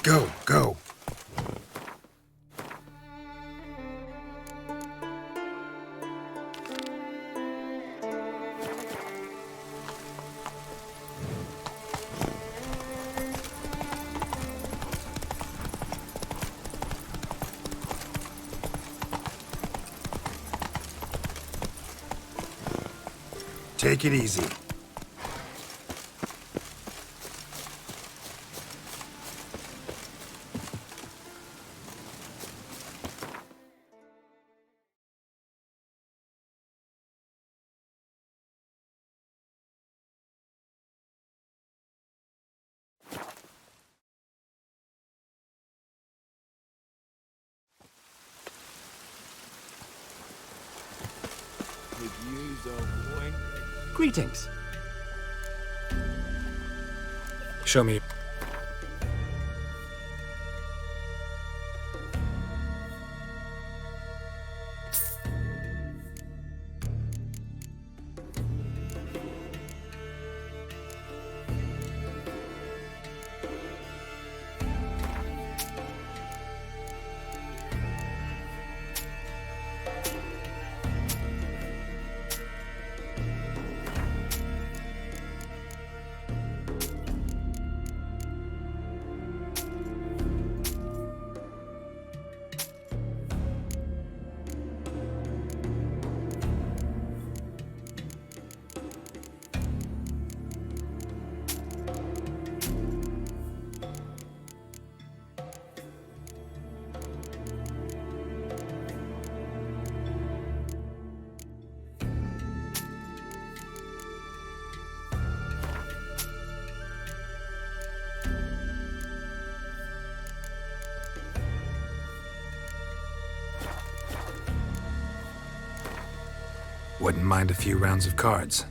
Go, go. Take it easy. Greetings. Show me. Wouldn't mind a few rounds of cards.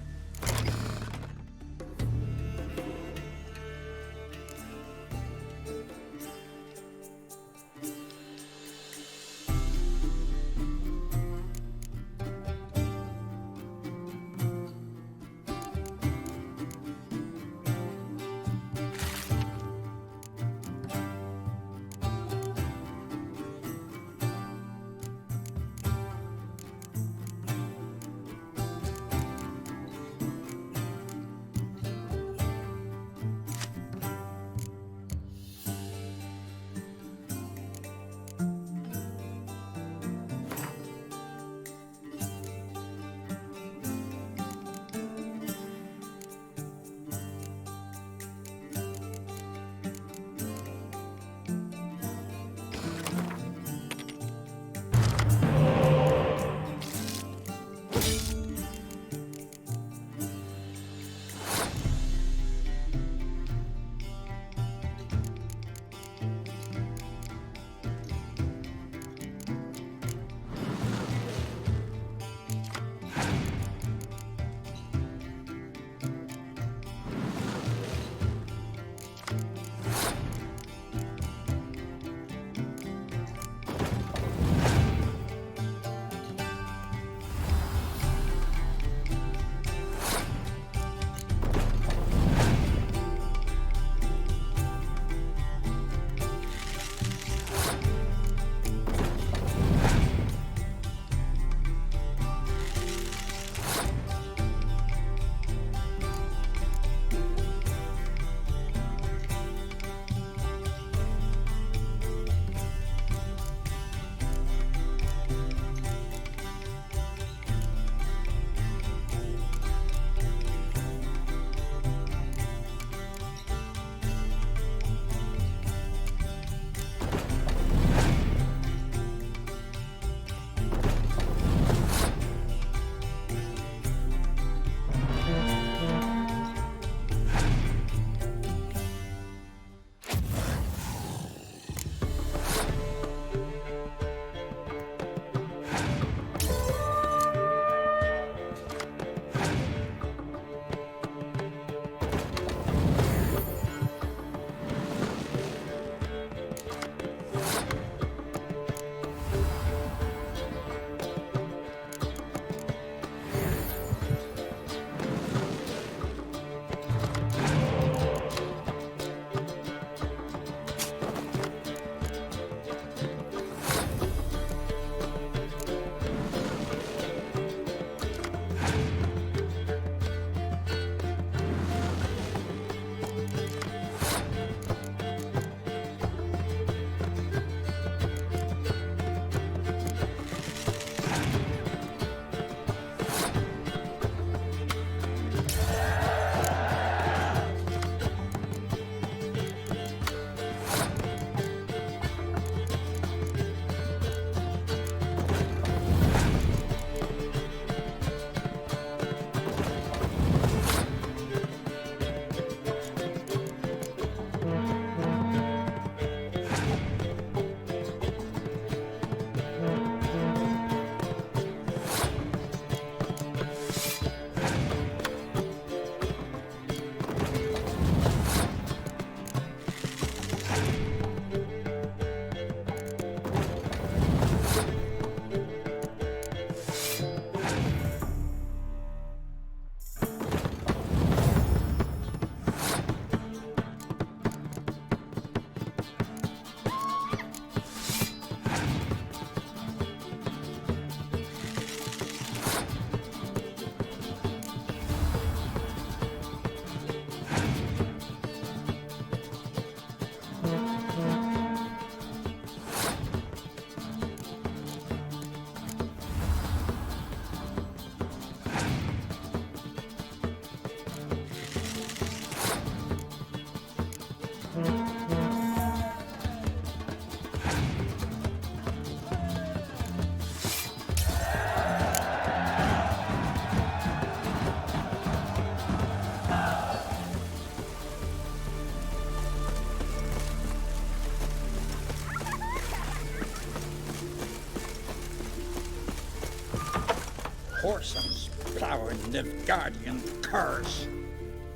horses plowing Nilfgaardian curs.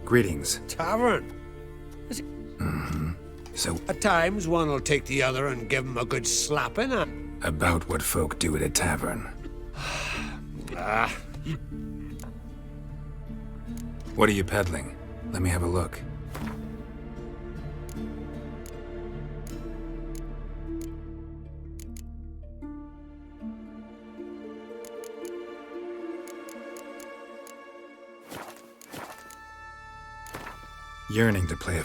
Greetings. Tavern. So, At times, one will take the other and give him a good slapping. about what folk do at a tavern. What are you peddling? Let me have a look. Yearning to play a...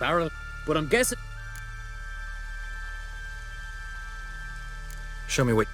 barrel, but I'm guessing. Show me what.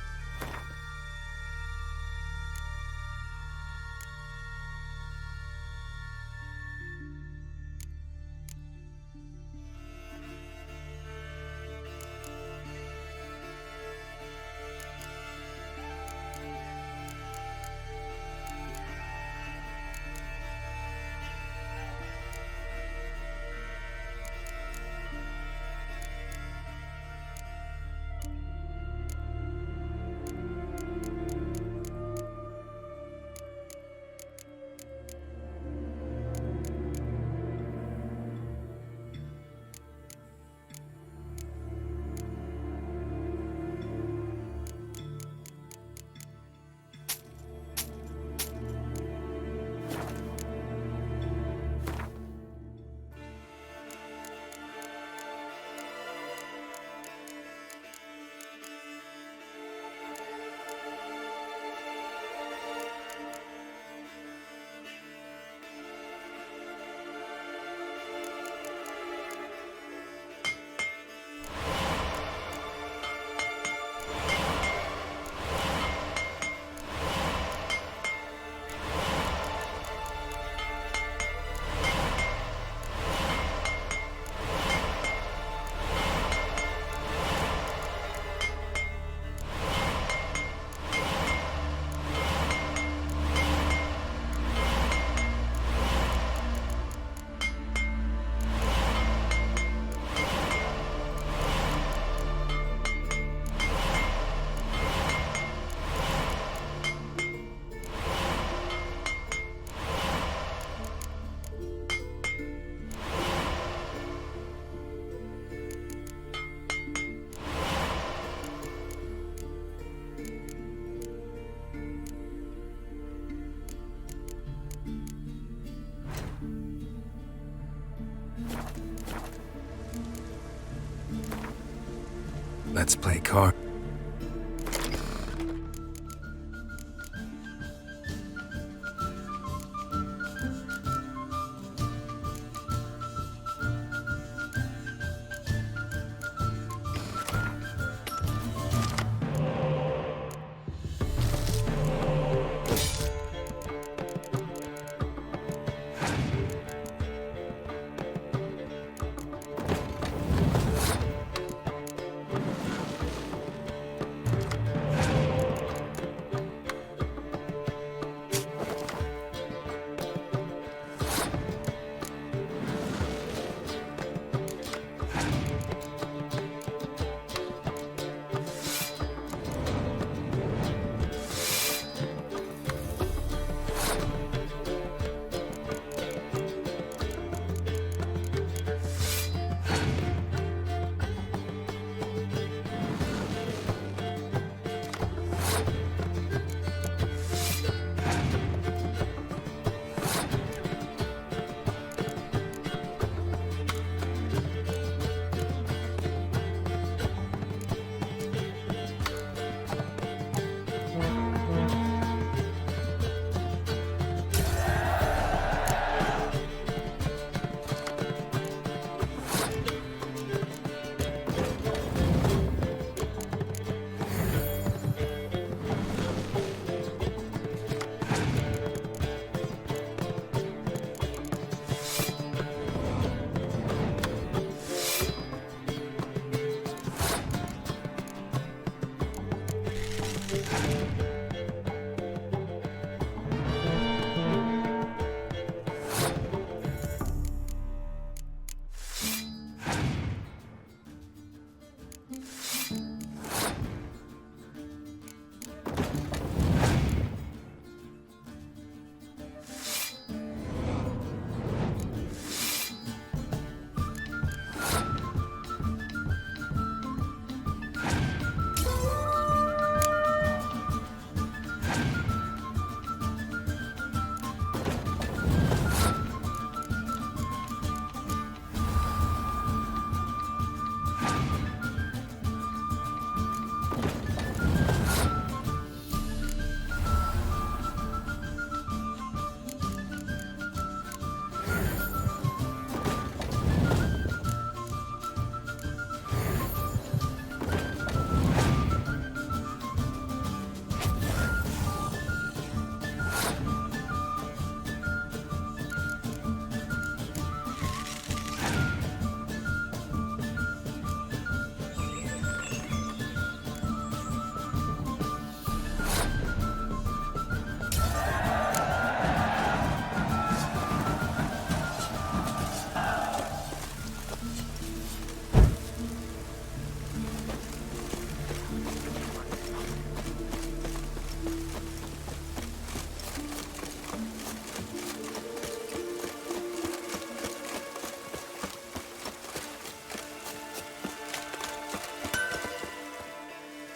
Let's play card.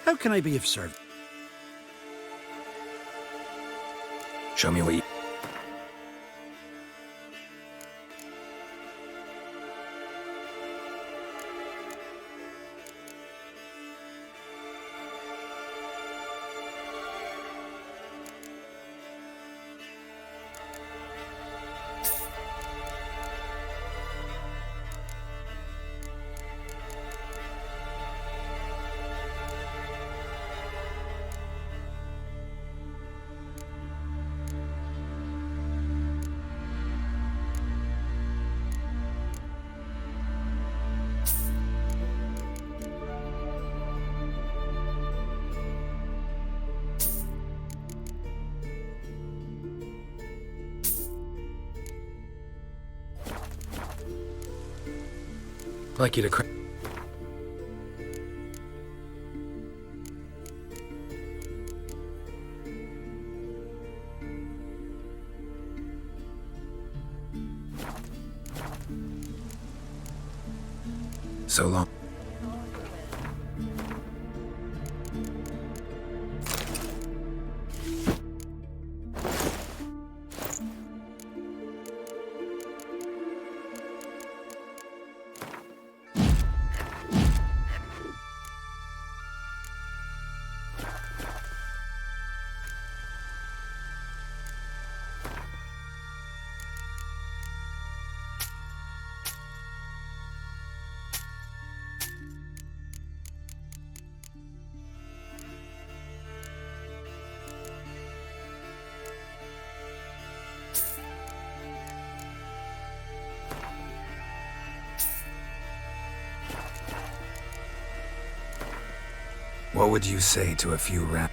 How can I be of service? Show me what you... like you to crack. So long. What would you say to a few rap?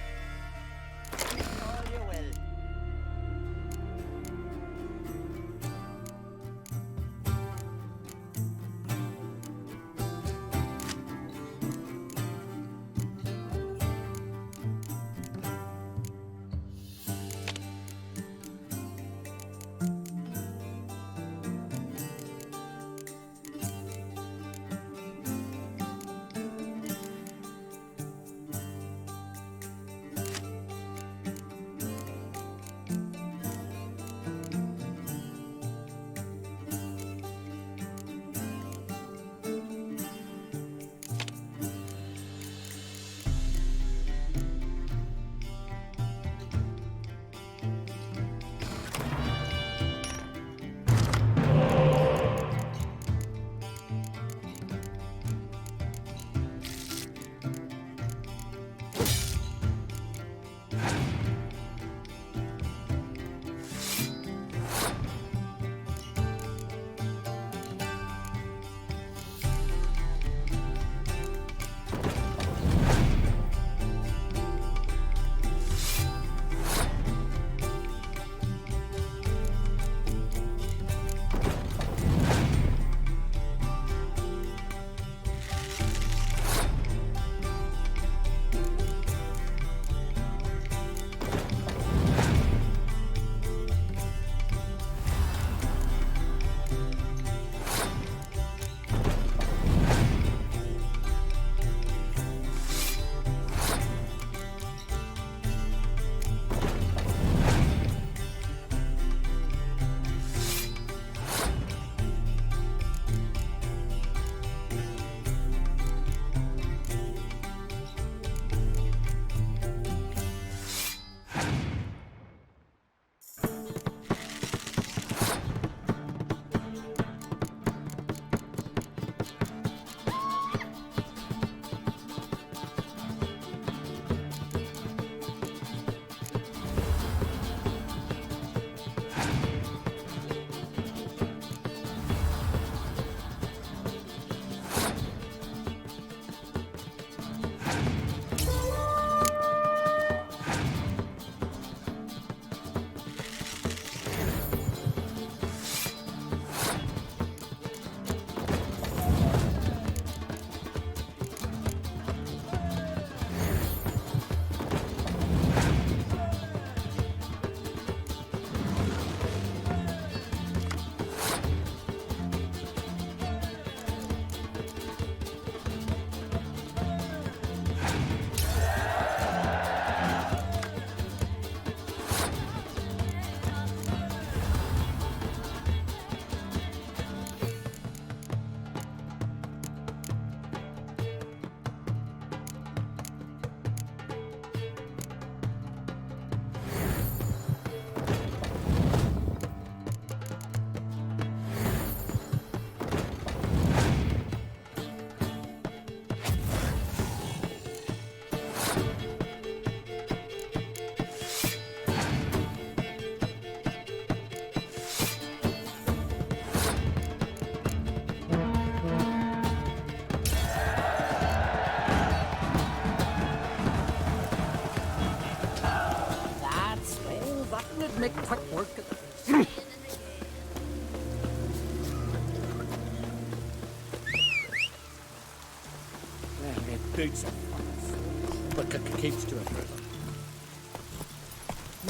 making quick work of the... Well, their boots are fun, but keeps to it, brother.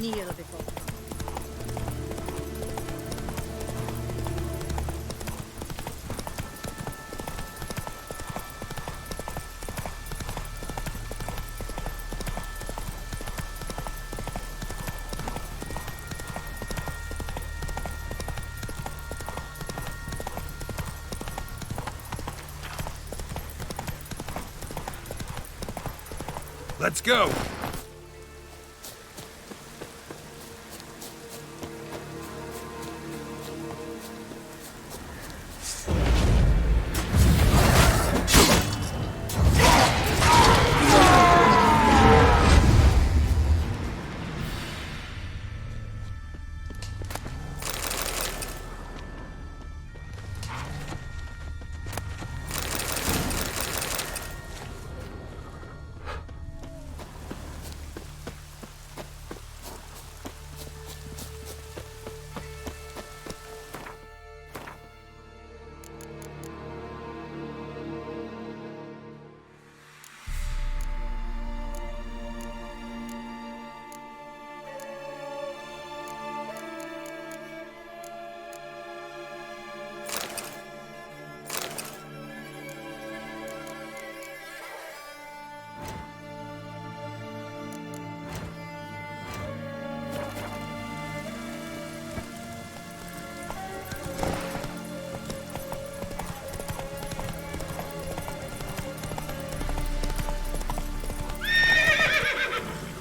Near before. Let's go!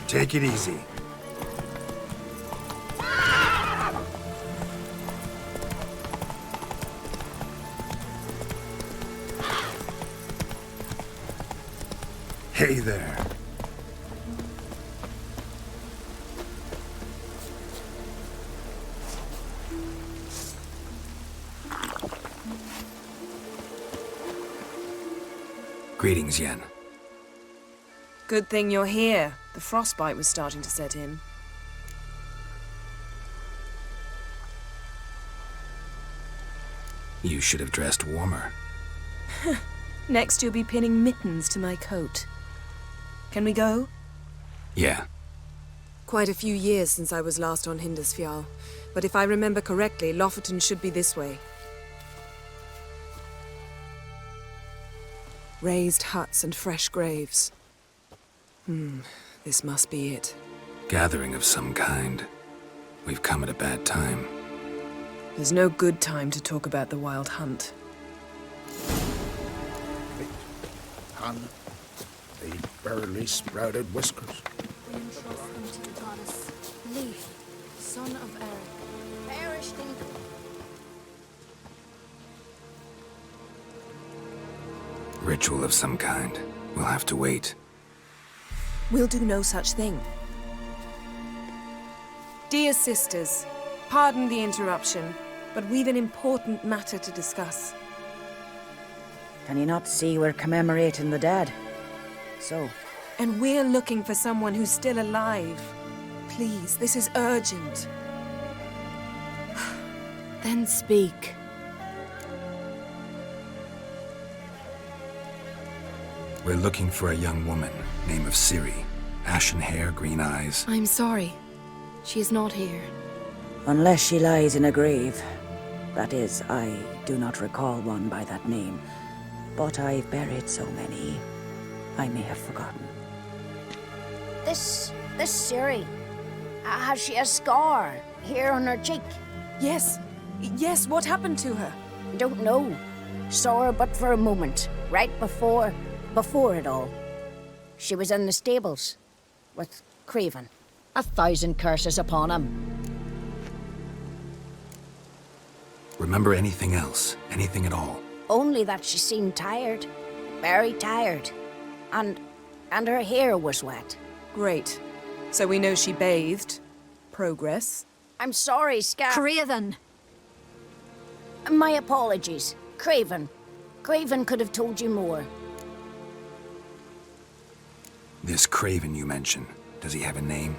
Take it easy. Hey there. Greetings, Yen. Good thing you're here. The frostbite was starting to set in. You should have dressed warmer. Next you'll be pinning mittens to my coat. Can we go? Yeah. Quite a few years since I was last on Hindusfjall, but if I remember correctly, Lofoten should be this way. Raised huts and fresh graves. This must be it. Gathering of some kind. We've come at a bad time. There's no good time to talk about the Wild Hunt. Han, the barely sprouted whiskers. We entrust them to the goddess Leif, son of Eric, perished in... Ritual of some kind. We'll have to wait. We'll do no such thing. Dear sisters, pardon the interruption, but we've an important matter to discuss. Can you not see we're commemorating the dead? So? And we're looking for someone who's still alive. Please, this is urgent. Then speak. We're looking for a young woman, name of Ciri. Ashen hair, green eyes. I'm sorry. She is not here. Unless she lies in a grave. That is, I do not recall one by that name. But I've buried so many, I may have forgotten. This Ciri, has she a scar here on her cheek? Yes, what happened to her? Don't know. Saw her but for a moment, right before it all. She was in the stables with Craven. 1,000 curses upon him. Remember anything else? Anything at all? Only that she seemed tired. Very tired. And her hair was wet. Great. So we know she bathed. Progress. I'm sorry, Craven! My apologies. Craven. Craven could have told you more. This Craven you mentioned, does he have a name?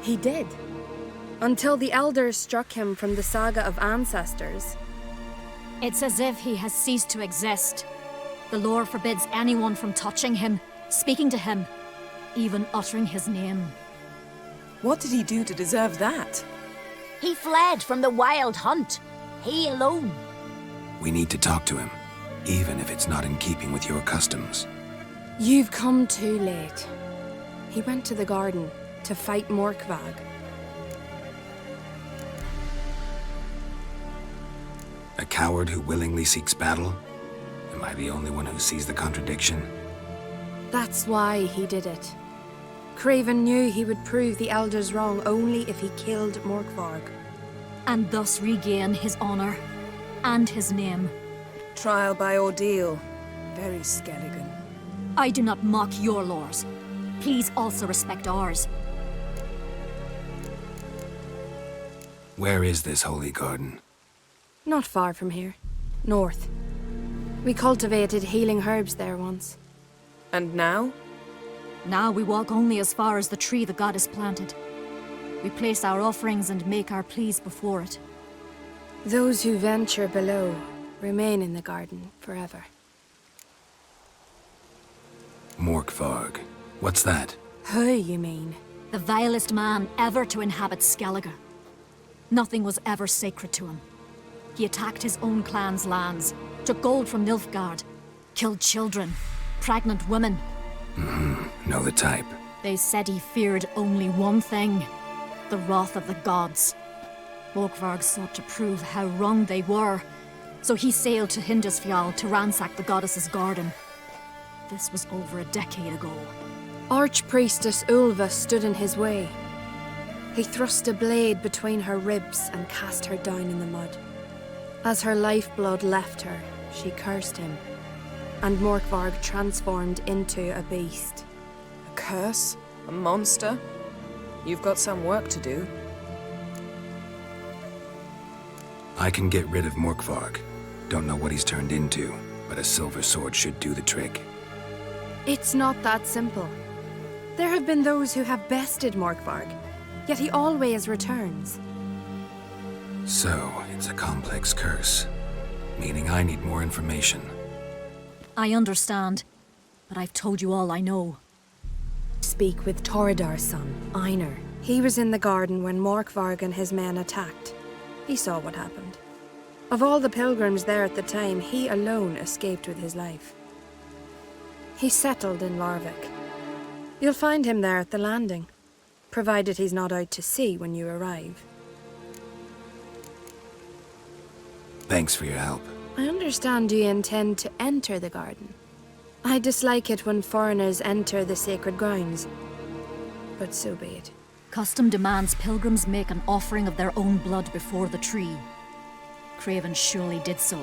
He did. Until the elders struck him from the saga of ancestors. It's as if he has ceased to exist. The lore forbids anyone from touching him, speaking to him, even uttering his name. What did he do to deserve that? He fled from the wild hunt. He alone. We need to talk to him, even if it's not in keeping with your customs. You've come too late. He went to the garden to fight Morkvag. A coward who willingly seeks battle? Am I the only one who sees the contradiction? That's why he did it. Craven knew he would prove the elders wrong only if he killed Morkvarg. And thus regain his honor and his name. Trial by ordeal. Very Skelligan. I do not mock your laws. Please also respect ours. Where is this holy garden? Not far from here. North. We cultivated healing herbs there once. And now? Now we walk only as far as the tree the goddess planted. We place our offerings and make our pleas before it. Those who venture below remain in the garden forever. Morkvarg. What's that? Who, you mean? The vilest man ever to inhabit Skellige. Nothing was ever sacred to him. He attacked his own clan's lands, took gold from Nilfgaard, killed children, pregnant women. Know the type. They said he feared only one thing, the wrath of the gods. Morkvarg sought to prove how wrong they were, so he sailed to Hindisfjall to ransack the goddess's garden. This was over a decade ago. Archpriestess Ulva stood in his way. He thrust a blade between her ribs and cast her down in the mud. As her lifeblood left her, she cursed him, and Morkvarg transformed into a beast. A curse? A monster? You've got some work to do. I can get rid of Morkvarg. Don't know what he's turned into, but a silver sword should do the trick. It's not that simple. There have been those who have bested Morkvarg, yet he always returns. So, it's a complex curse, meaning I need more information. I understand, but I've told you all I know. Speak with Torridar's son, Einar. He was in the garden when Morkvarg and his men attacked. He saw what happened. Of all the pilgrims there at the time, he alone escaped with his life. He settled in Larvik. You'll find him there at the landing, provided he's not out to sea when you arrive. Thanks for your help. I understand you intend to enter the garden. I dislike it when foreigners enter the sacred grounds, but so be it. Custom demands pilgrims make an offering of their own blood before the tree. Craven surely did so.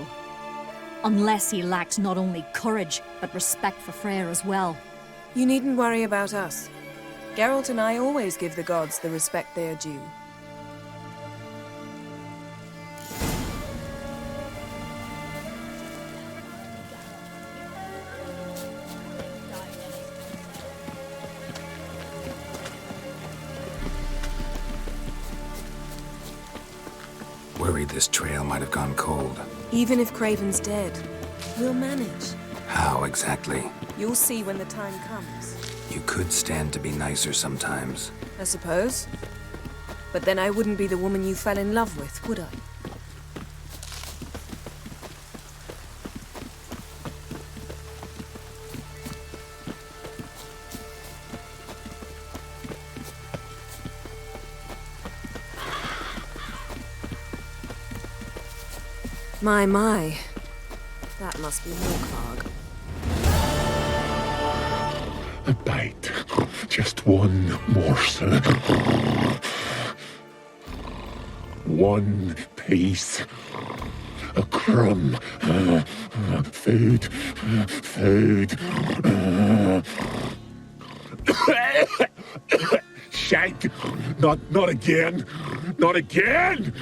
Unless he lacked not only courage, but respect for Freyr as well. You needn't worry about us. Geralt and I always give the gods the respect they are due. Worried this trail might have gone cold. Even if Craven's dead, we'll manage. How exactly? You'll see when the time comes. You could stand to be nicer sometimes. I suppose. But then I wouldn't be the woman you fell in love with, would I? My. That must be Morkvarg. A bite. Just one morsel. One piece. A crumb. Food. Food. Shank. Not again. Not again!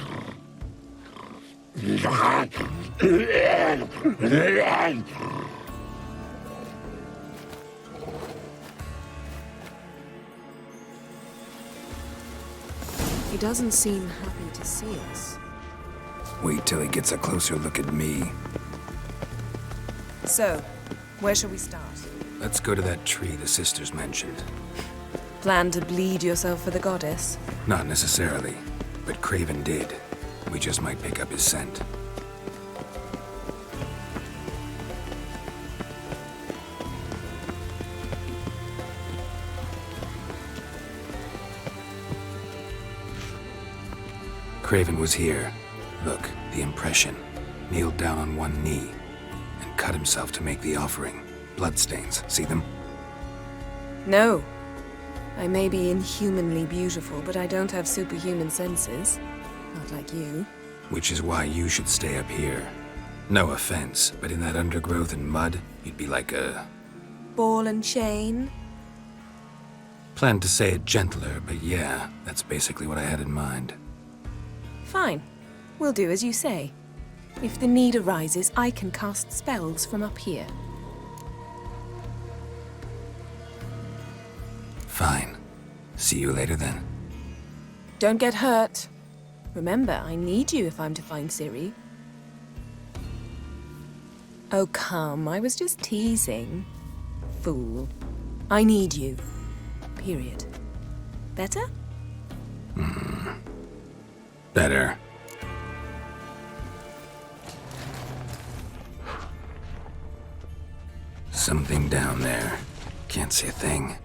He doesn't seem happy to see us. Wait till he gets a closer look at me. So, where shall we start? Let's go to that tree the sisters mentioned. Plan to bleed yourself for the goddess? Not necessarily, but Craven did. We just might pick up his scent. Craven was here. Look, the impression. Kneeled down on one knee and cut himself to make the offering. Bloodstains, see them? No. I may be inhumanly beautiful, but I don't have superhuman senses. Not like you. Which is why you should stay up here. No offense, but in that undergrowth and mud, you'd be like a... Ball and chain? Planned to say it gentler, but yeah, that's basically what I had in mind. Fine. We'll do as you say. If the need arises, I can cast spells from up here. Fine. See you later then. Don't get hurt. Remember, I need you if I'm to find Ciri. Oh, come. I was just teasing. Fool. I need you. Period. Better? Better. Something down there. Can't see a thing.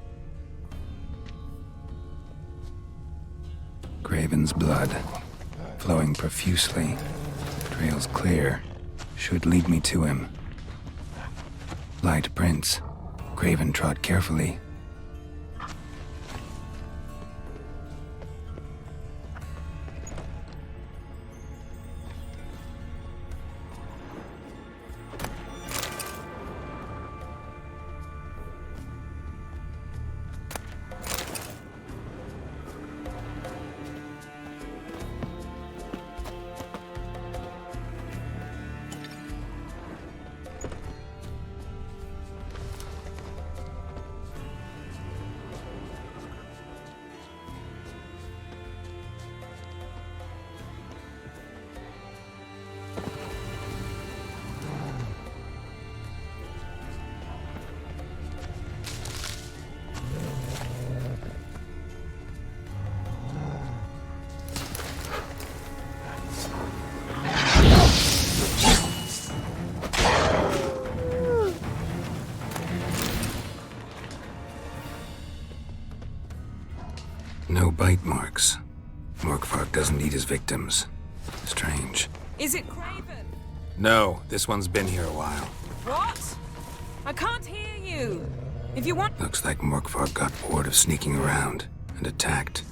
Craven's blood, flowing profusely. Trail's clear. Should lead me to him. Light prints. Craven trod carefully. No bite marks. Morkvark doesn't eat his victims. Strange. Is it Craven? No, this one's been here a while. What? I can't hear you. If you want... Looks like Morkvark got bored of sneaking around and attacked.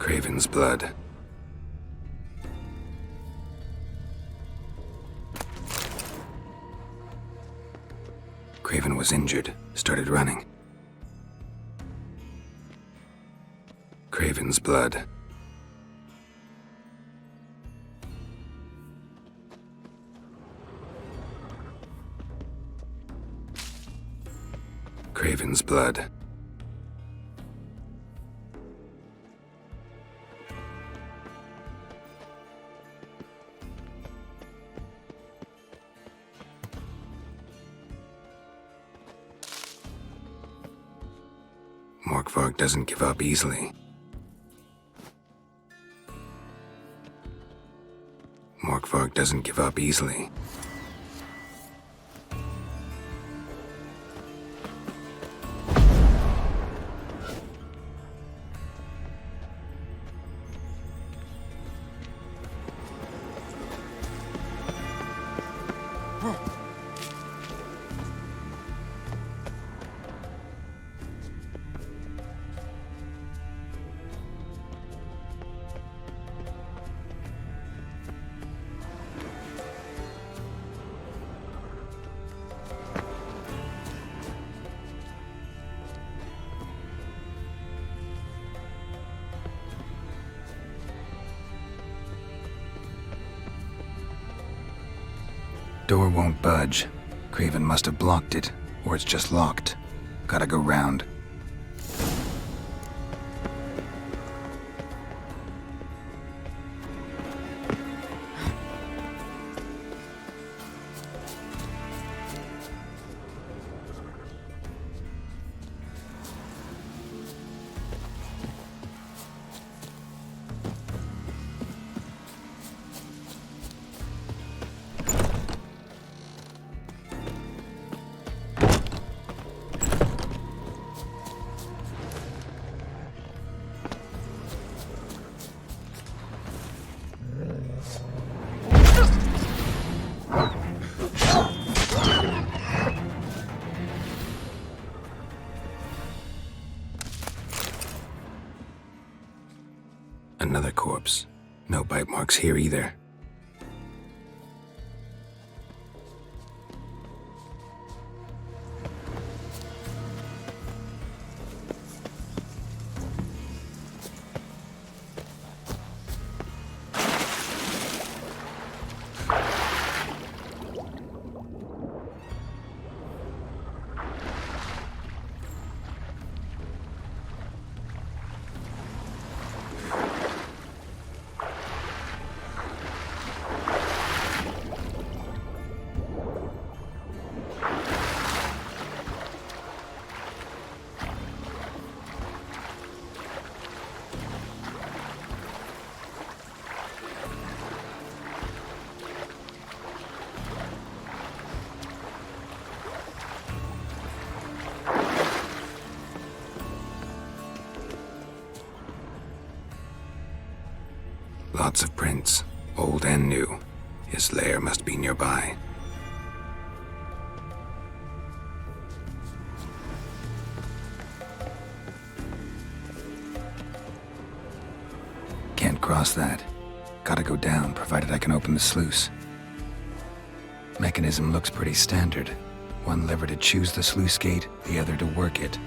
Craven's blood. Craven was injured, started running. Craven's blood. Craven's blood. Morkvark doesn't give up easily. Morkvark doesn't give up easily. Door won't budge. Craven must have blocked it, or it's just locked. Gotta go round. Another corpse. No bite marks here either. Lots of prints, old and new. His lair must be nearby. Can't cross that. Gotta go down, provided I can open the sluice. Mechanism looks pretty standard. One lever to choose the sluice gate, the other to work it.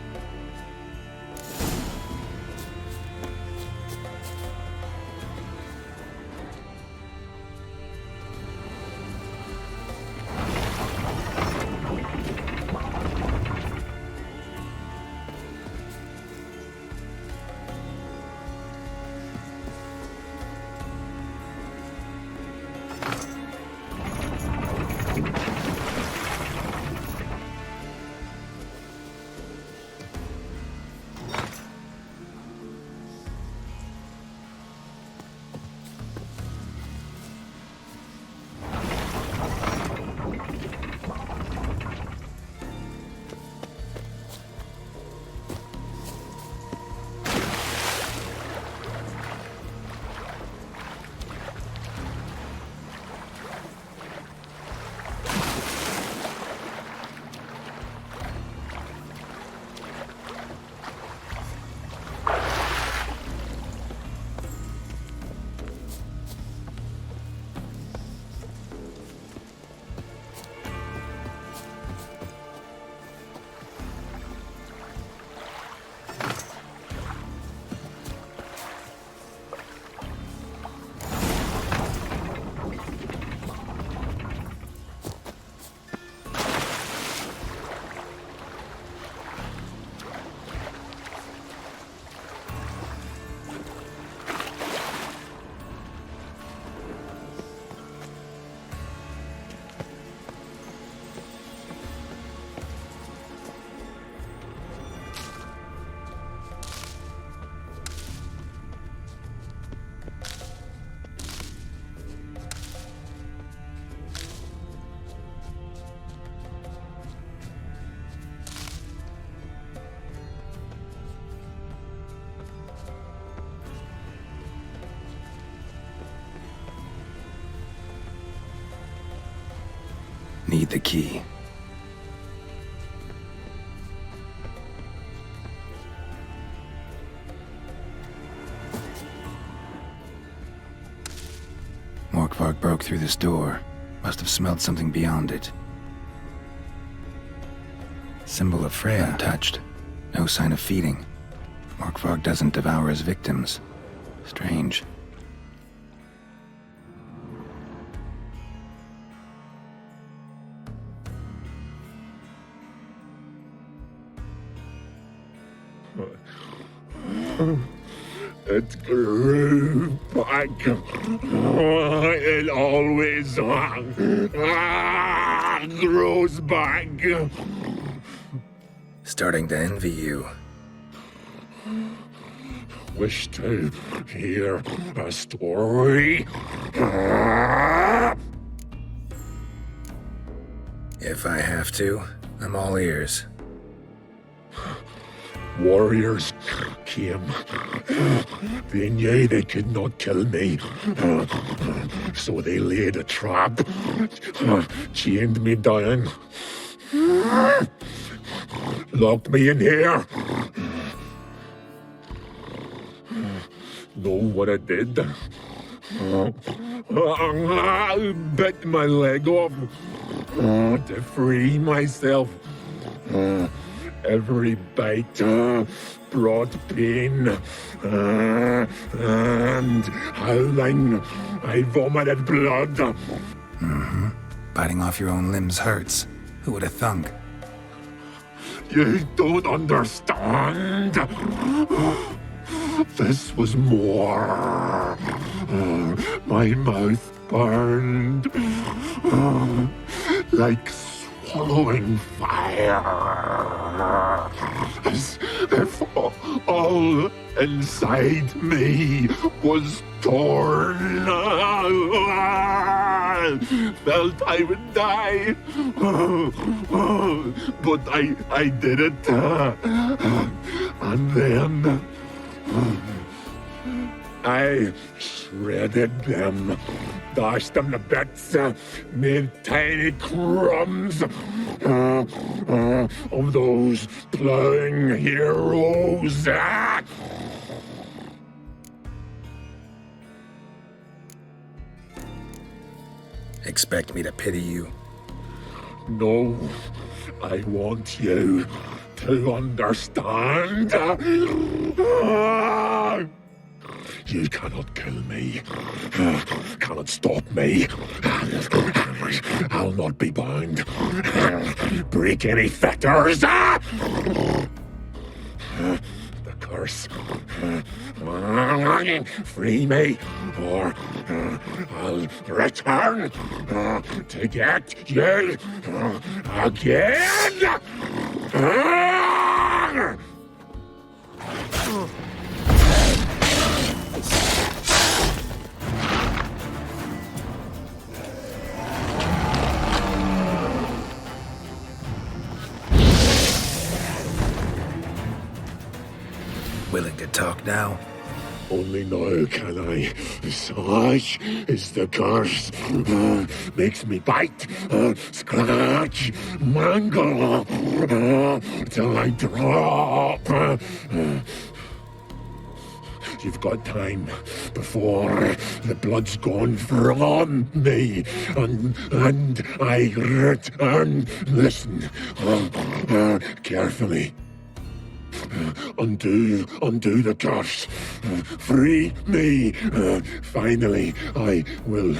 Need the key. Morkvarg broke through this door. Must have smelled something beyond it. Symbol of Freya untouched. No sign of feeding. Morkvarg doesn't devour his victims. Strange. It grew back. It always grows back. Starting to envy you. Wish to hear a story? If I have to, I'm all ears. Warriors came. They knew they could not kill me. So they laid a trap, chained me down, locked me in here. Know what I did? I bit my leg off to free myself. Every bite brought pain, and howling, I vomited blood. Mm-hmm. Biting off your own limbs hurts. Who would have thunk? You don't understand. This was more. My mouth burned like swallowing fire, as if all inside me was torn. Felt I would die, but I did it, and then I shredded them, dashed them to bits, made tiny crumbs of those plowing heroes. Expect me to pity you? No, I want you to understand. You cannot kill me, cannot stop me. I'll not be bound, break any fetters. The curse. Free me, or I'll return to get you again. Willing to talk now? Only now can I. Such is the curse. Makes me bite, scratch, mangle, till I drop. You've got time before the blood's gone from me, and I return. Listen, carefully. Undo the curse. Free me. Finally, I will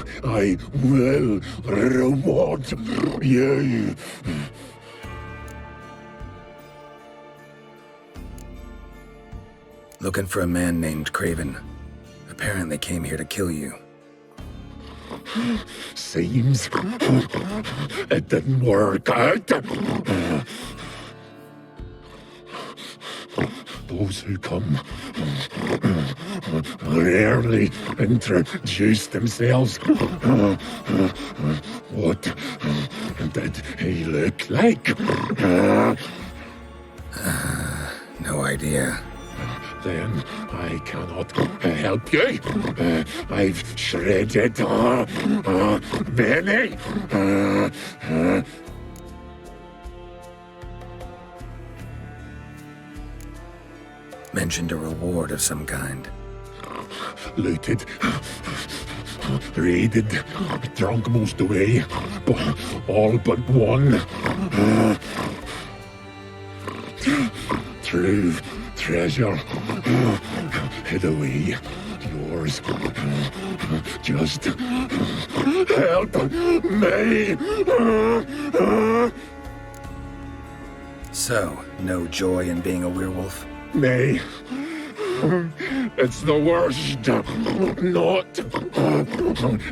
reward you. Looking for a man named Craven. Apparently came here to kill you. Seems it didn't work out. Those who come rarely introduce themselves. What did he look like? No idea. Then I cannot help you. I've shredded many. Mentioned a reward of some kind. Looted, raided, drunk most away, but all but one. True treasure hid away. Yours. Just help me. So, no joy in being a werewolf? Nay, It's the worst. Not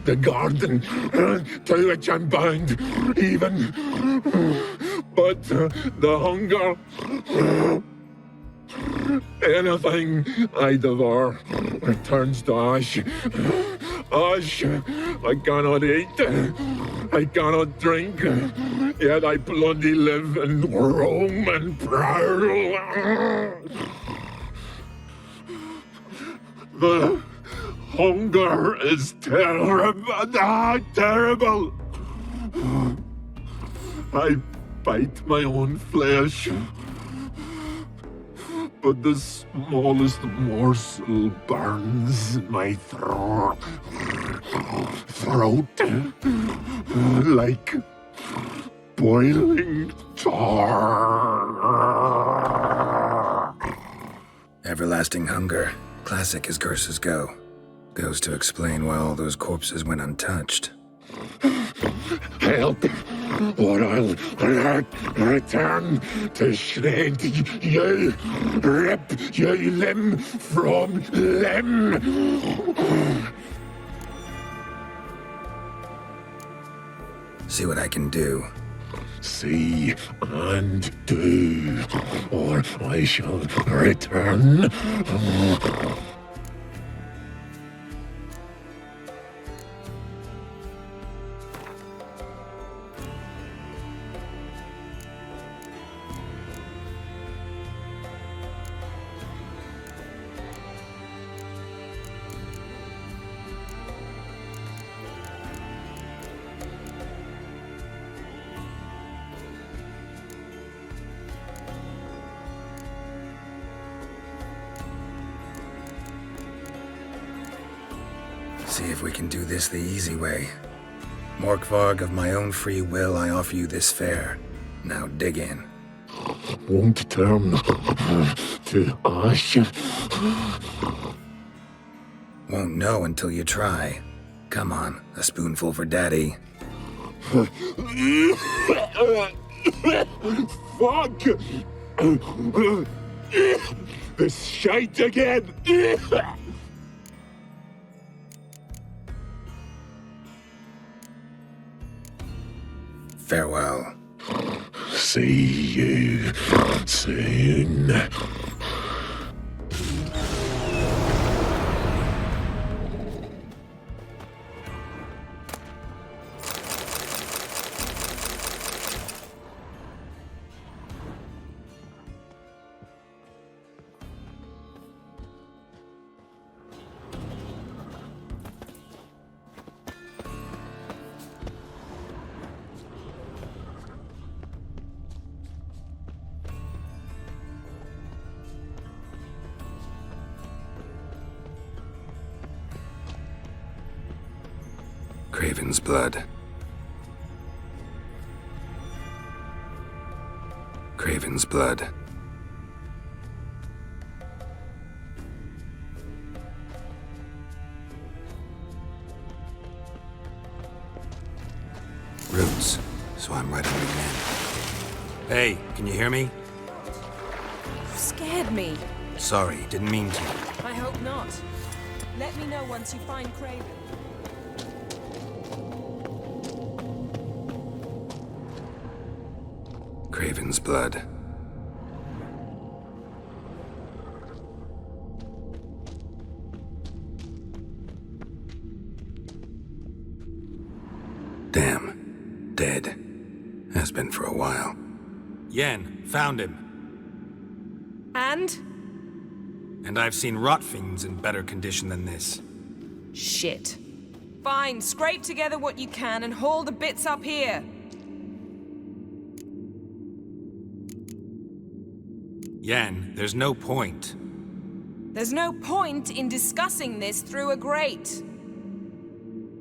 the garden to which I'm bound, even, but the hunger. Anything I devour turns to ash. Ash, I cannot eat, I cannot drink, yet I bloody live and roam and prowl. The hunger is terrible, terrible. I bite my own flesh, but the smallest morsel burns in my throat like boiling tar. Everlasting hunger, classic as curses go. Goes to explain why all those corpses went untouched. Help, or I'll return to shred you, rip you limb from limb. See what I can do. See and do, or I shall return. See if we can do this the easy way. Morkvarg, of my own free will, I offer you this fare. Now dig in. Won't turn to ash. Won't know until you try. Come on, a spoonful for Daddy. Fuck! This shite again! Farewell. See you soon. Craven's blood. Craven's blood. Roots, so I'm right on the end. Hey, can you hear me? You scared me. Sorry, didn't mean to. I hope not. Let me know once you find Craven. Craven's blood. Damn. Dead. Has been for a while. Yen, found him. And? And I've seen rot fiends in better condition than this. Shit. Fine, scrape together what you can and haul the bits up here. Yen, there's no point. There's no point in discussing this through a grate.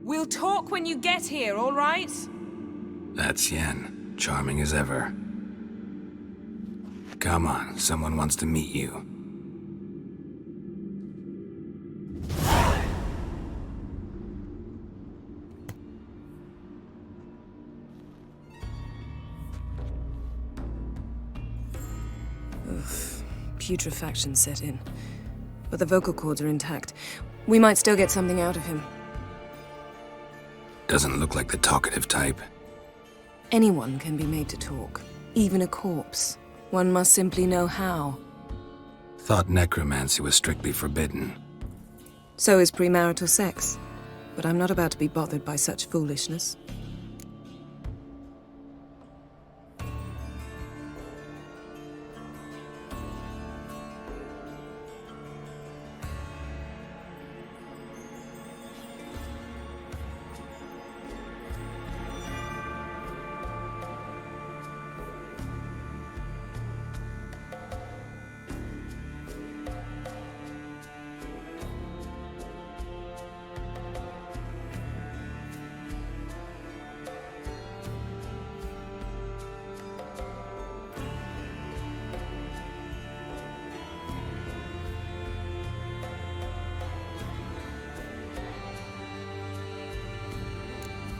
We'll talk when you get here, all right? That's Yen, charming as ever. Come on, someone wants to meet you. Putrefaction set in. but the vocal cords are intact. We might still get something out of him. Doesn't look like the talkative type. Anyone can be made to talk, even a corpse. One must simply know how. Thought necromancy was strictly forbidden. So is premarital sex. But I'm not about to be bothered by such foolishness.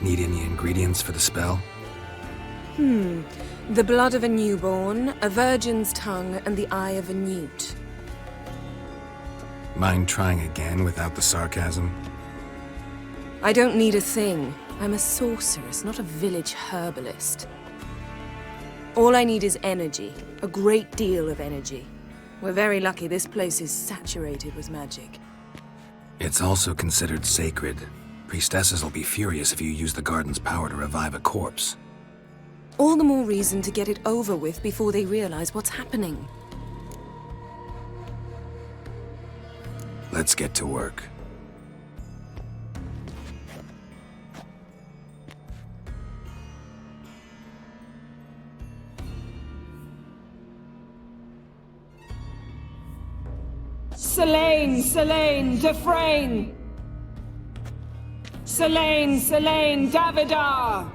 Need any ingredients for the spell? The blood of a newborn, a virgin's tongue, and the eye of a newt. Mind trying again without the sarcasm? I don't need a thing. I'm a sorceress, not a village herbalist. All I need is energy. A great deal of energy. We're very lucky this place is saturated with magic. It's also considered sacred. Priestesses will be furious if you use the garden's power to revive a corpse. All the more reason to get it over with before they realize what's happening. Let's get to work. Selene, Dufresne! Selene, Davidar!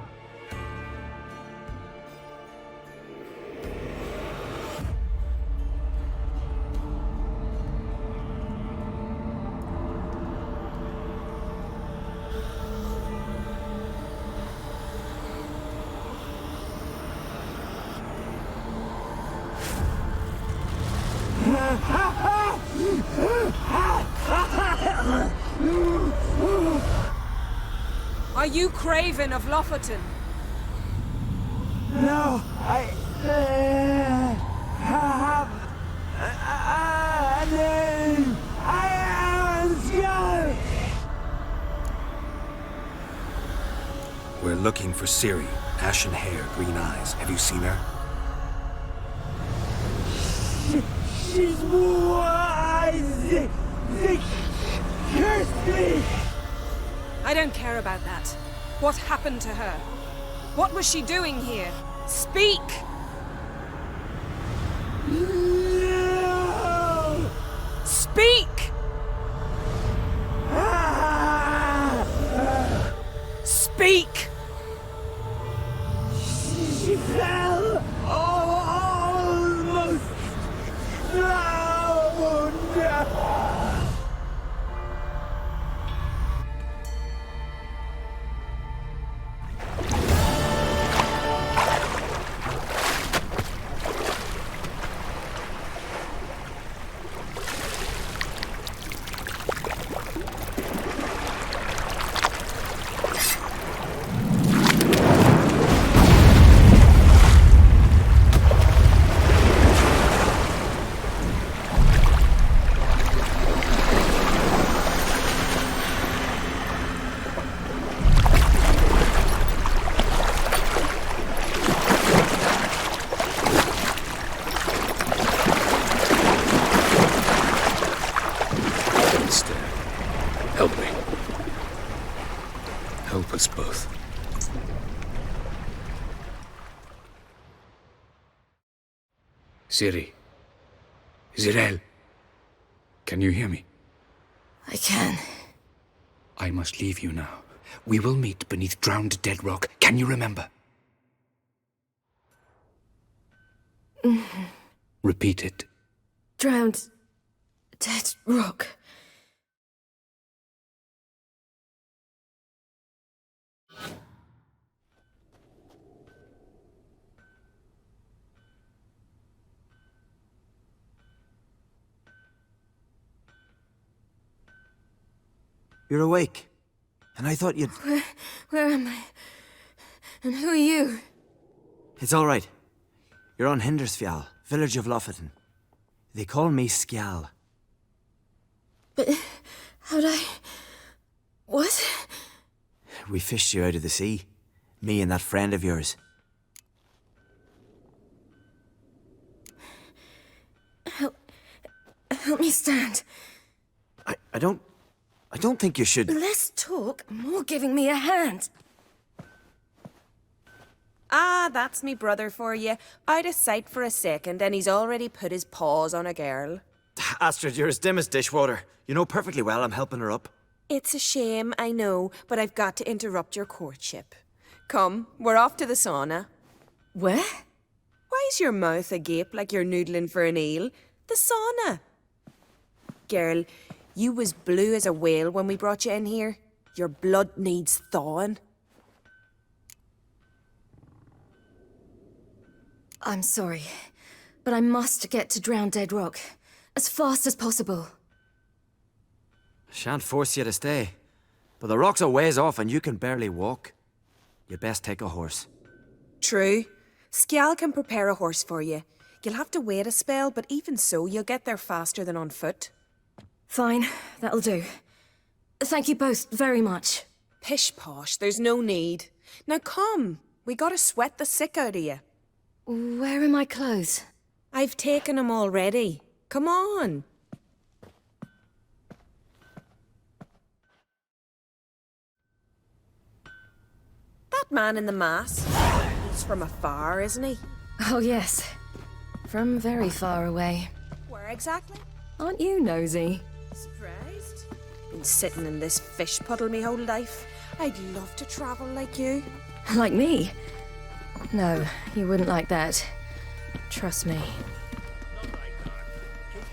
Are you Craven of Lofoten? No, I have a name. I am Scott. We're looking for Ciri. Ashen hair, green eyes. Have you seen her? She's wise. They cursed me. I don't care about that. What happened to her? What was she doing here? Speak! No! Speak! Speak! She fell almost drowned. Help me. Help us both. Ciri. Zirel. Can you hear me? I can. I must leave you now. We will meet beneath drowned dead rock. Can you remember? Repeat it. Drowned. Dead rock. You're awake. And I thought you'd... Where am I? And who are you? It's all right. You're on Hindersfjall, village of Lofoten. They call me Skjal. But how'd I... What? We fished you out of the sea. Me and that friend of yours. Help me stand. I don't think you should... Less talk, more giving me a hand. Ah, that's me brother for you. Out of sight for a second, and he's already put his paws on a girl. Astrid, you're as dim as dishwater. You know perfectly well I'm helping her up. It's a shame, I know, but I've got to interrupt your courtship. Come, we're off to the sauna. Where? Why's your mouth agape like you're noodling for an eel? The sauna. Girl, you was blue as a whale when we brought you in here. Your blood needs thawing. I'm sorry, but I must get to Drowned Dead Rock as fast as possible. Shan't force you to stay. But the rock's a ways off and you can barely walk. You'd best take a horse. True. Skjal can prepare a horse for you. You'll have to wait a spell, but even so, you'll get there faster than on foot. Fine, that'll do. Thank you both very much. Pish-posh, there's no need. Now come, we gotta sweat the sick out of you. Where are my clothes? I've taken them already. Come on. That man in the mask, he's from afar, isn't he? Oh yes, from very far away. Where exactly? Aren't you nosy? Surprised? Been sitting in this fish puddle me whole life. I'd love to travel like you. Like me? No, you wouldn't like that. Trust me. Keep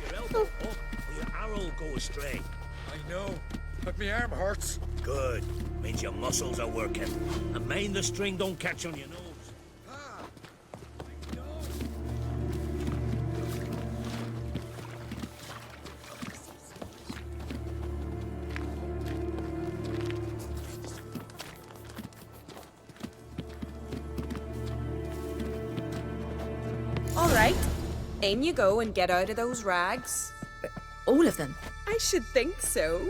your elbow up or your arrow will go astray. I know, but my arm hurts. Good. Means your muscles are working. And mind the string don't catch on your nose. All right, in you go and get out of those rags. All of them? I should think so.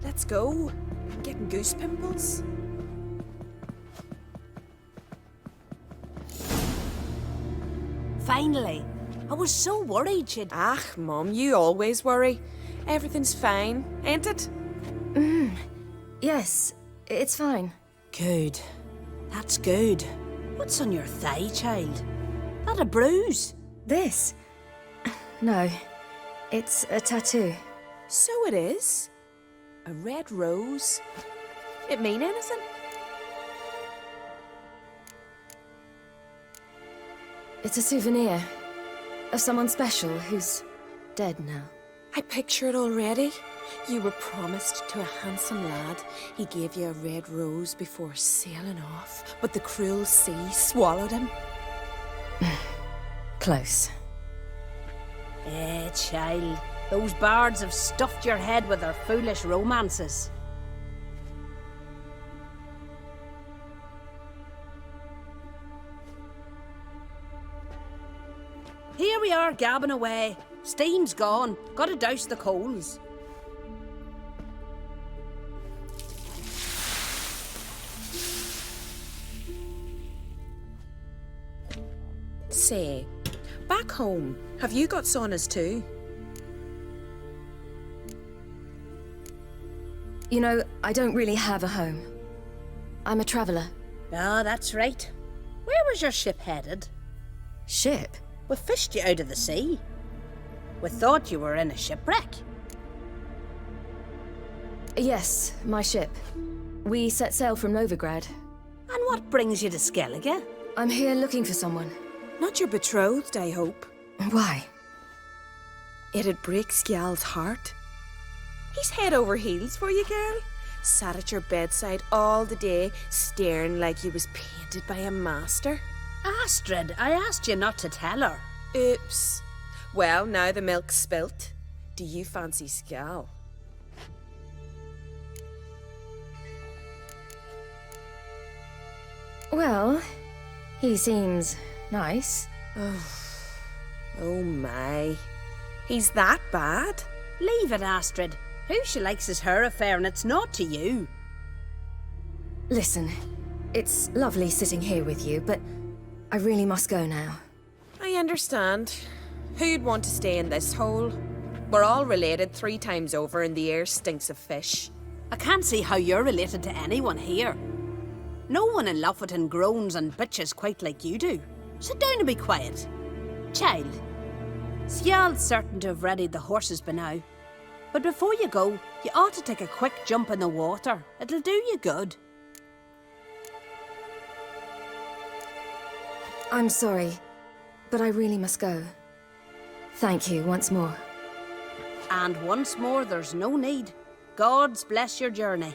Let's go. I'm getting goose pimples. Finally. I was so worried she'd... Ah, Mum, you always worry. Everything's fine, ain't it? Yes, it's fine. Good. That's good. What's on your thigh, child? That a bruise? This? No, it's a tattoo. So it is. A red rose. It mean anything? It's a souvenir of someone special who's dead now. I picture it already. You were promised to a handsome lad. He gave you a red rose before sailing off, but the cruel sea swallowed him. Close. Child. Those bards have stuffed your head with their foolish romances. Here we are gabbing away. Steam's gone. Gotta douse the coals. Say, back home, have you got saunas too? You know, I don't really have a home. I'm a traveller. Ah, that's right. Where was your ship headed? Ship? We fished you out of the sea. We thought you were in a shipwreck. Yes, my ship. We set sail from Novigrad. And what brings you to Skellige? I'm here looking for someone. Not your betrothed, I hope. Why? It'd break Skjal's heart. He's head over heels for you, girl. Sat at your bedside all the day, staring like he was painted by a master. Astrid, I asked you not to tell her. Oops. Well, now the milk's spilt. Do you fancy Skjal? Well, he seems nice. Oh my. He's that bad? Leave it, Astrid. Who she likes is her affair and it's not to you. Listen, it's lovely sitting here with you, but I really must go now. I understand. Who'd want to stay in this hole? We're all related 3 times over and the air stinks of fish. I can't see how you're related to anyone here. No one in Lofoten groans and bitches quite like you do. Sit down and be quiet. Child, Skjal's certain to have readied the horses by now. But before you go, you ought to take a quick jump in the water. It'll do you good. I'm sorry, but I really must go. Thank you once more. And once more, there's no need. God's bless your journey.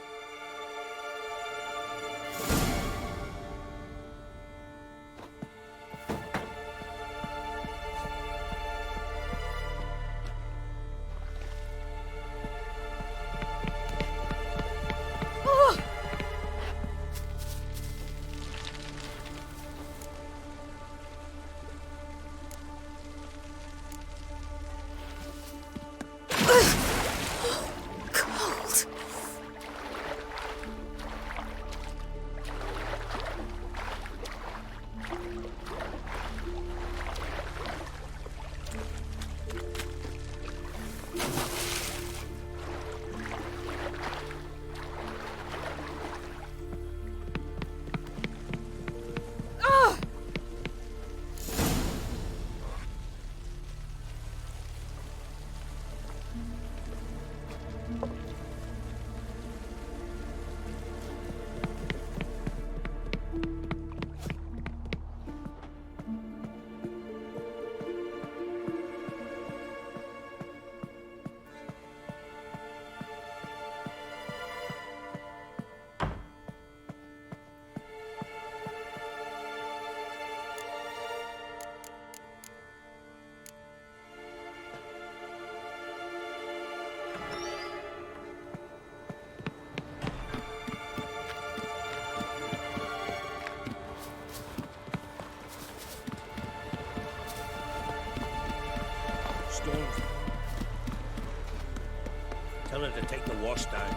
Tell her to take the wash down.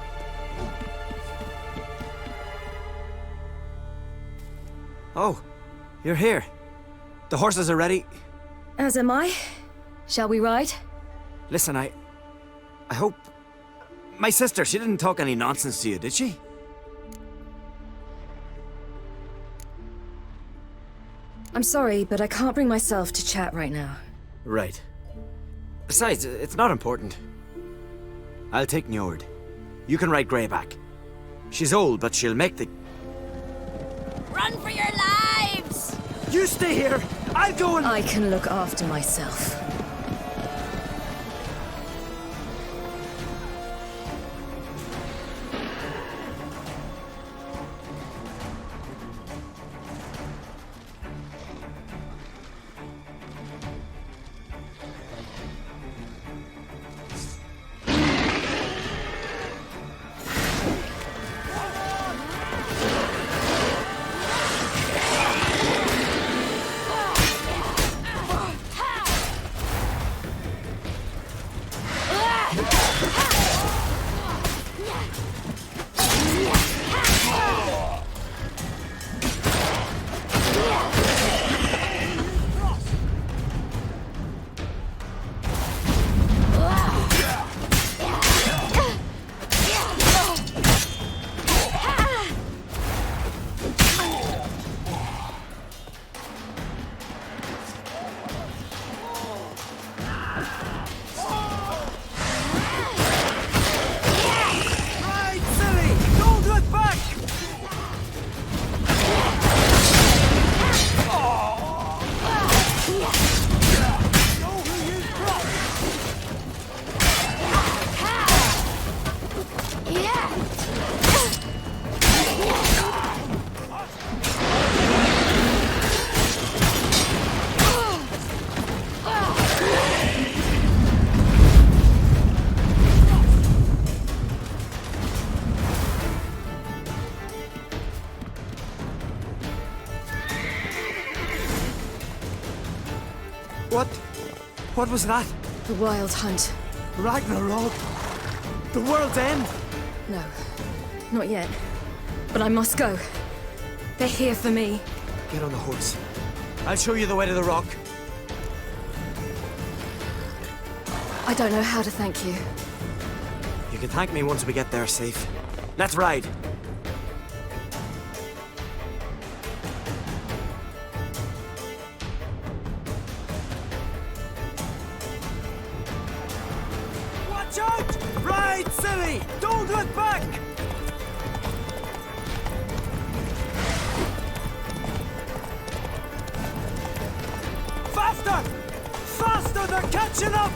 Oh, you're here. The horses are ready. As am I. Shall we ride? Listen, I hope... My sister, she didn't talk any nonsense to you, did she? I'm sorry, but I can't bring myself to chat right now. Right. Besides, it's not important. I'll take Njord. You can ride Greyback. She's old, but she'll make the... Run for your lives! You stay here! I'll go and... I can look after myself. What was that? The Wild Hunt. Ragnarok? The world's end? No, not yet. But I must go. They're here for me. Get on the horse. I'll show you the way to the rock. I don't know how to thank you. You can thank me once we get there safe. Let's ride. Watch out! Ride, silly! Don't look back! Faster! Faster! They're catching up!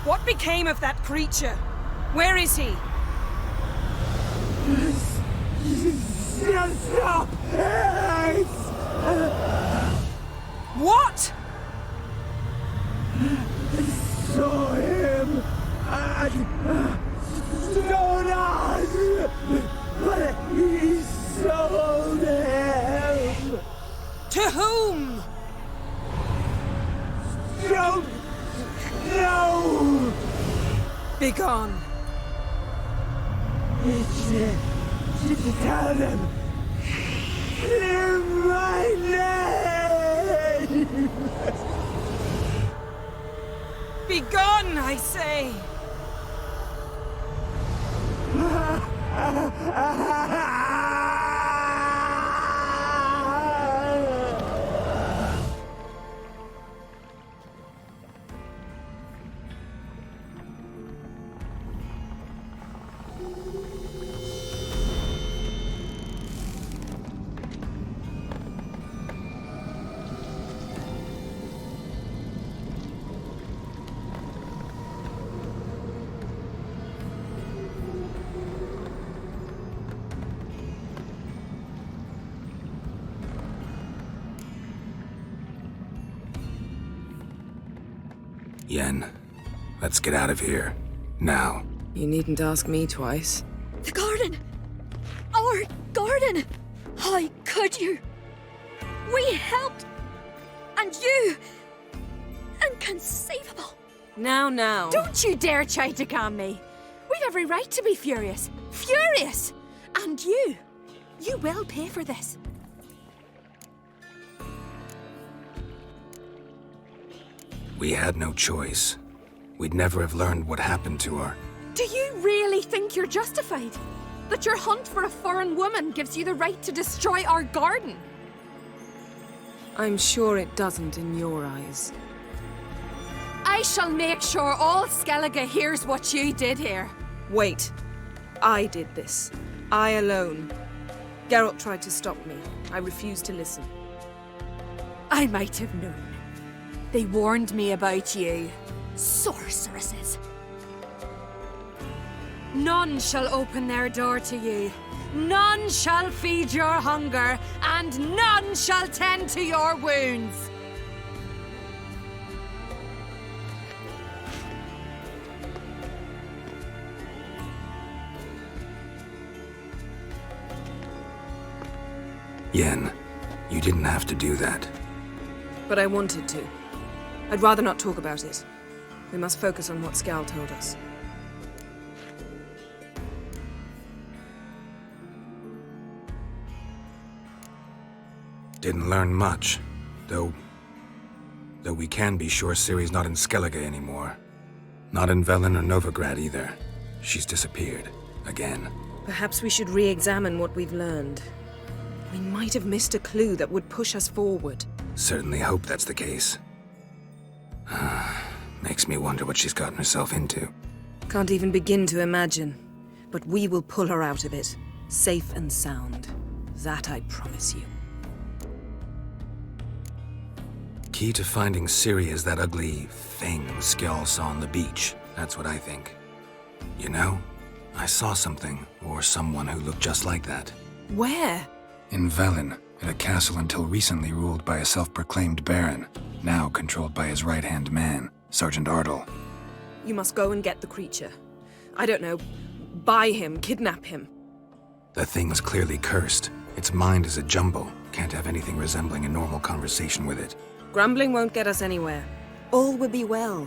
What became of that creature? Where is he? Stop! What? Saw him at Stonas, but he sold him. To whom? Don't know. Begone. Tell them. Clear my name. Begone, I say. Yen, let's get out of here. Now. You needn't ask me twice. The garden! Our garden! How could you? We helped! And you! Inconceivable! Now. Don't you dare try to calm me. We've every right to be furious. Furious! And you will pay for this. We had no choice. We'd never have learned what happened to her. Do you really think you're justified? That your hunt for a foreign woman gives you the right to destroy our garden? I'm sure it doesn't in your eyes. I shall make sure all Skellige hears what you did here. Wait. I did this. I alone. Geralt tried to stop me. I refused to listen. I might have known. They warned me about you. Sorceresses. None shall open their door to you. None shall feed your hunger, and none shall tend to your wounds. Yen, you didn't have to do that. But I wanted to. I'd rather not talk about it. We must focus on what Skal told us. Didn't learn much, though we can be sure Ciri's not in Skellige anymore. Not in Velen or Novigrad either. She's disappeared. Again. Perhaps we should re-examine what we've learned. We might have missed a clue that would push us forward. Certainly hope that's the case. Makes me wonder what she's gotten herself into. Can't even begin to imagine. But we will pull her out of it. Safe and sound. That I promise you. Key to finding Ciri is that ugly thing Skjall saw on the beach. That's what I think. You know, I saw something, or someone who looked just like that. Where? In Velen, in a castle until recently ruled by a self-proclaimed baron, now controlled by his right-hand man, Sergeant Ardle. You must go and get the creature. I don't know, buy him, kidnap him. The thing's clearly cursed. Its mind is a jumble. Can't have anything resembling a normal conversation with it. Grumbling won't get us anywhere. All will be well.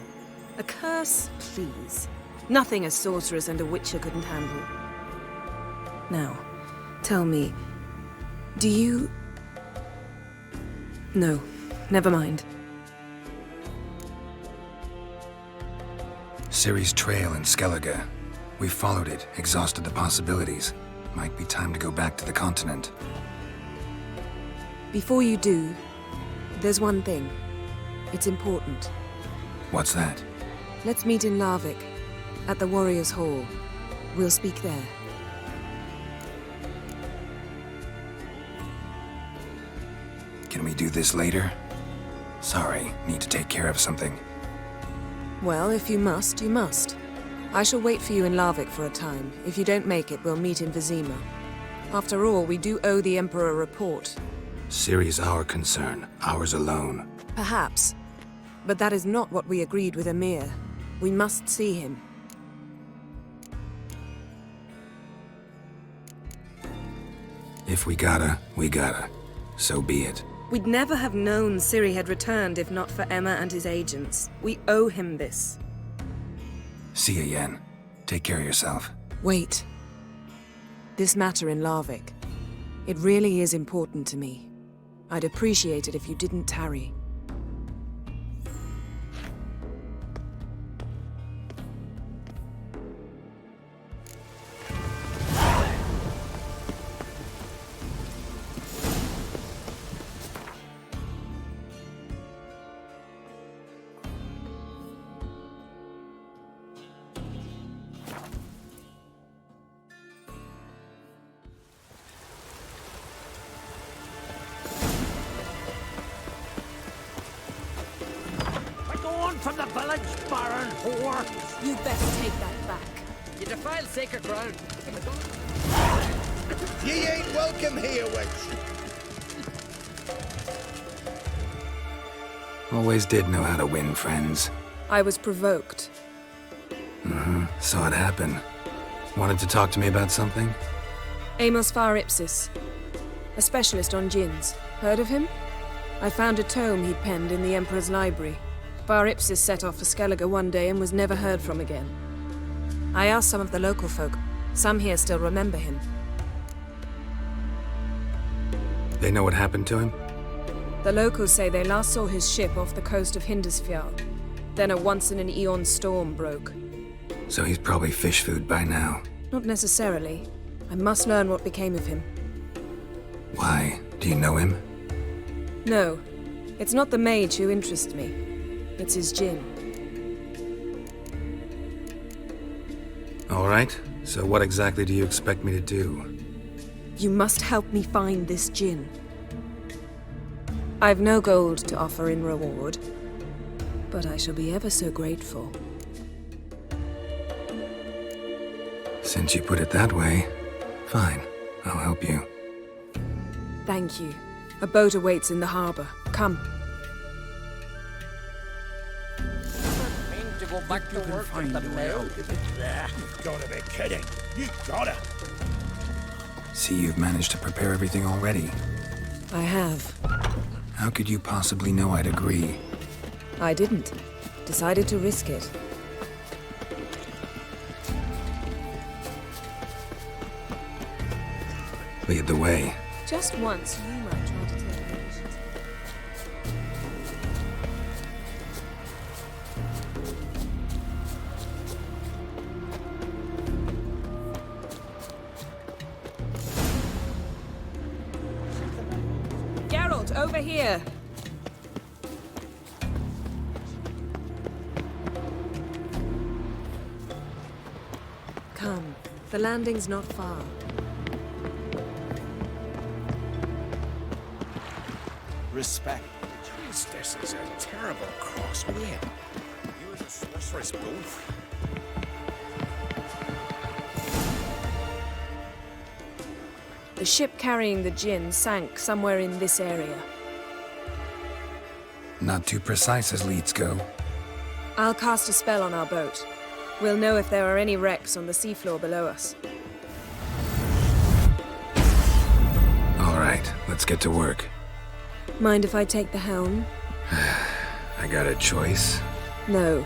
A curse, please. Nothing a sorceress and a witcher couldn't handle. Now, tell me, do you... No, never mind. Ciri's trail in Skellige. We followed it, exhausted the possibilities. Might be time to go back to the continent. Before you do, there's one thing. It's important. What's that? Let's meet in Larvik, at the Warriors' Hall. We'll speak there. Can we do this later? Sorry, need to take care of something. Well, if you must, you must. I shall wait for you in Larvik for a time. If you don't make it, we'll meet in Vizima. After all, we do owe the Emperor a report. Ciri's our concern, ours alone. Perhaps. But that is not what we agreed with Emir. We must see him. If we gotta, we gotta. So be it. We'd never have known Ciri had returned if not for Emma and his agents. We owe him this. See ya, Yen. Take care of yourself. Wait. This matter in Larvik. It really is important to me. I'd appreciate it if you didn't tarry. From the village, Baron whore! You'd best take that back. You defile sacred ground. Ye ain't welcome here, witch! Always did know how to win friends. I was provoked. Saw it happen. Wanted to talk to me about something? Amos Far Ipsis. A specialist on djinns. Heard of him? I found a tome he'd penned in the Emperor's library. Far Ipsis set off for Skellige one day and was never heard from again. I asked some of the local folk. Some here still remember him. They know what happened to him? The locals say they last saw his ship off the coast of Hindisfjall. Then a once-in-an-eon storm broke. So he's probably fish food by now. Not necessarily. I must learn what became of him. Why? Do you know him? No, it's not the mage who interests me. It's his djinn. All right, so what exactly do you expect me to do? You must help me find this djinn. I've no gold to offer in reward, but I shall be ever so grateful. Since you put it that way, fine, I'll help you. Thank you. A boat awaits in the harbor. Come. To go back to work at the mill. You've gotta be kidding. You gotta. See, you've managed to prepare everything already. I have. How could you possibly know I'd agree? I didn't. Decided to risk it. Lead the way. Just once, you might try to take the initiative. Geralt, over here! Come. The landing's not far. Respect. Jeez, this is a terrible cross with him. You as a sorceress both. The ship carrying the djinn sank somewhere in this area. Not too precise as leads go. I'll cast a spell on our boat. We'll know if there are any wrecks on the seafloor below us. All right, let's get to work. Mind if I take the helm? I got a choice. No.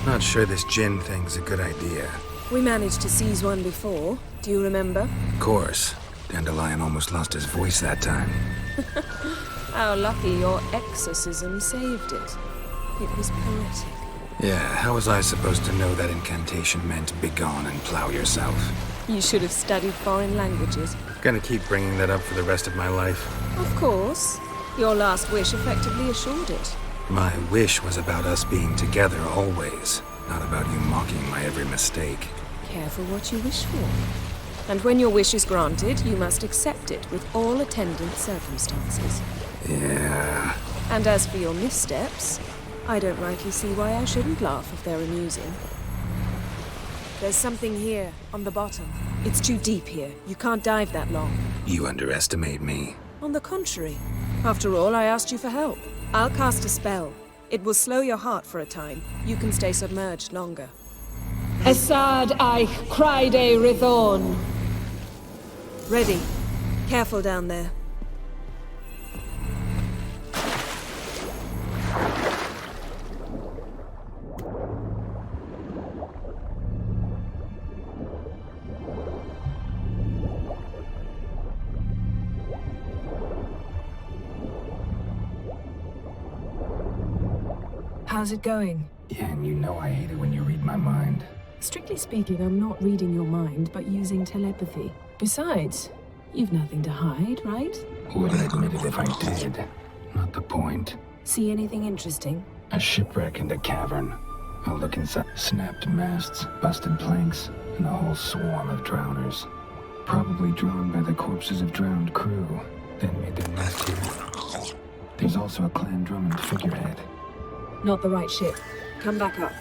Not sure this djinn thing's a good idea. We managed to seize one before. Do you remember? Of course. Dandelion almost lost his voice that time. How lucky your exorcism saved it. It was poetic. Yeah, how was I supposed to know that incantation meant begone and plow yourself? You should have studied foreign languages. Gonna keep bringing that up for the rest of my life. Of course. Your last wish effectively assured it. My wish was about us being together always, not about you mocking my every mistake. Careful what you wish for. And when your wish is granted, you must accept it with all attendant circumstances. Yeah. And as for your missteps, I don't rightly see why I shouldn't laugh if they're amusing. There's something here, on the bottom. It's too deep here. You can't dive that long. You underestimate me. On the contrary. After all, I asked you for help. I'll cast a spell. It will slow your heart for a time. You can stay submerged longer. Esad Eich Criede Rithorn. Ready. Careful down there. How's it going? Yeah, and you know I hate it when you read my mind. Strictly speaking, I'm not reading your mind, but using telepathy. Besides, you've nothing to hide, right? Would admit it if I did. Not the point. See anything interesting? A shipwreck in the cavern. I'll look inside. Snapped masts, busted planks, and a whole swarm of drowners. Probably drawn by the corpses of drowned crew. Then made their nest here. There's also a clan Drummond figurehead. Not the right ship. Come back up.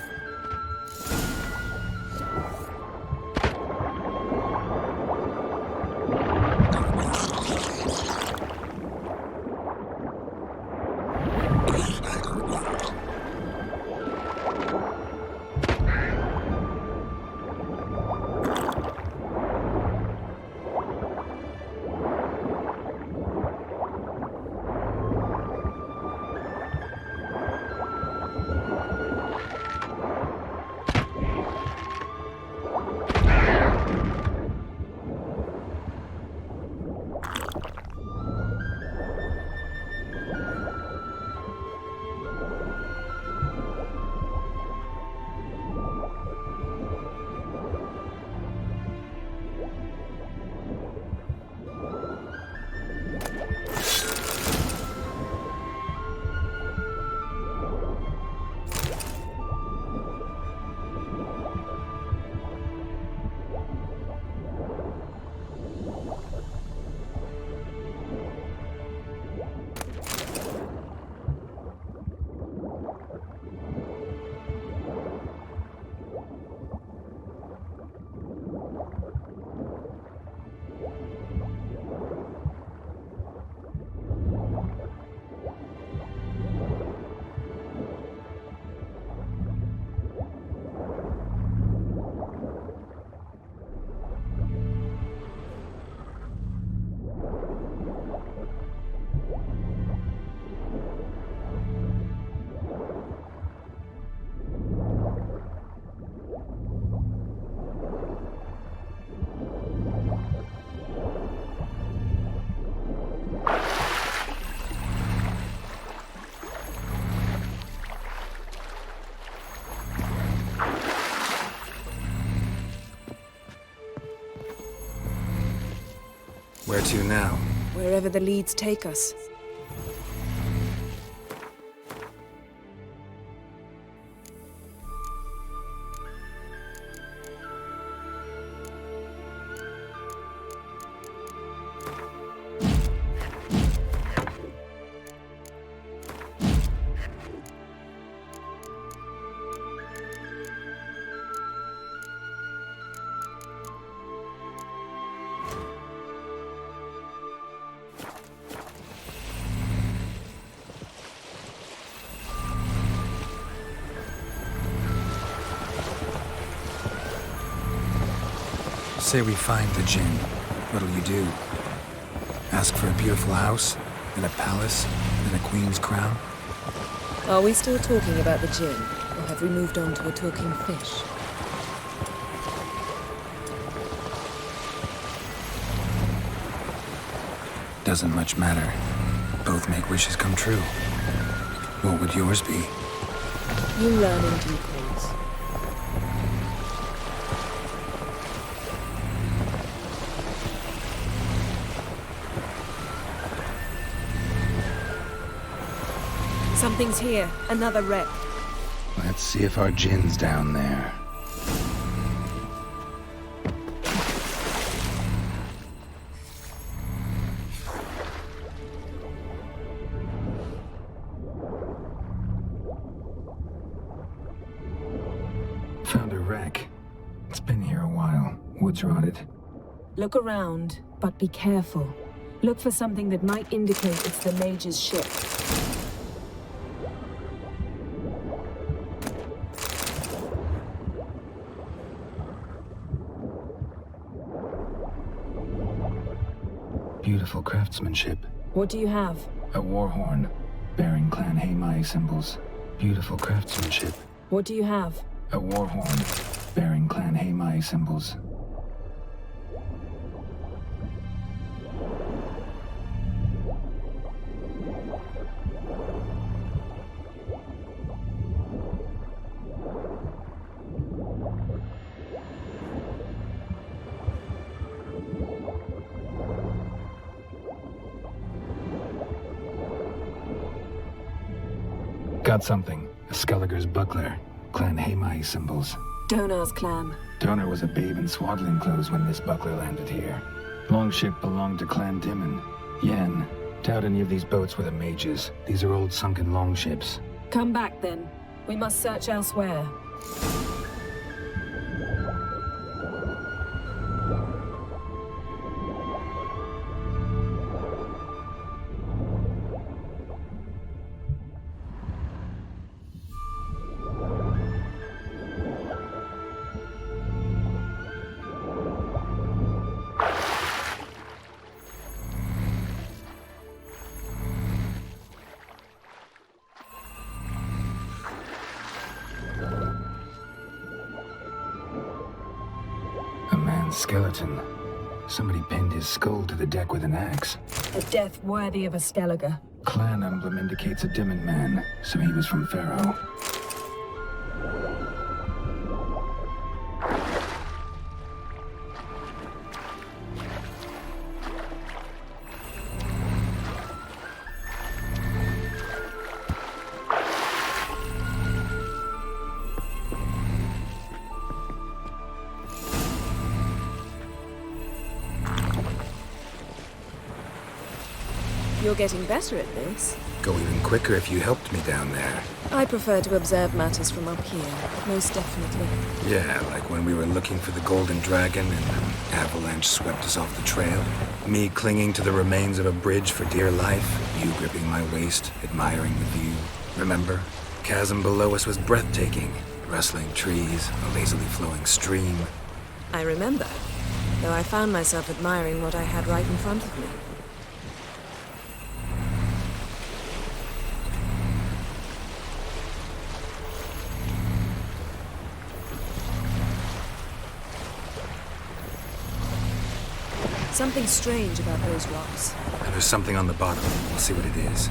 Where to now? Wherever the leads take us. Say we find the Jinn. What'll you do? Ask for a beautiful house, and a palace, and a queen's crown? Are we still talking about the Jinn, or have we moved on to a talking fish? Doesn't much matter. Both make wishes come true. What would yours be? You learn in due course. Something's here. Another wreck. Let's see if our Jinn's down there. Found a wreck. It's been here a while. Wood's rotted. Look around, but be careful. Look for something that might indicate it's the Mage's ship. Beautiful craftsmanship. What do you have? A war horn, bearing Clan Haimai symbols. Beautiful craftsmanship. What do you have? A war horn, bearing Clan Haimai symbols. Got something. A Skelliger's buckler. Clan Haimai symbols. Donar's clan. Donar was a babe in swaddling clothes when this buckler landed here. Longship belonged to Clan Dimon. Yen. Doubt any of these boats were the mages. These are old sunken longships. Come back then. We must search elsewhere. Skeleton. Somebody pinned his skull to the deck with an axe. A death worthy of a Skelliger. Clan emblem indicates a Dimon man, so he was from Pharaoh. You're getting better at this. Go even quicker if you helped me down there. I prefer to observe matters from up here, most definitely. Yeah, like when we were looking for the Golden Dragon and an avalanche swept us off the trail. Me clinging to the remains of a bridge for dear life, you gripping my waist, admiring the view. Remember? Chasm below us was breathtaking. Rustling trees, a lazily flowing stream. I remember, though I found myself admiring what I had right in front of me. Something strange about those rocks. And there's something on the bottom. We'll see what it is.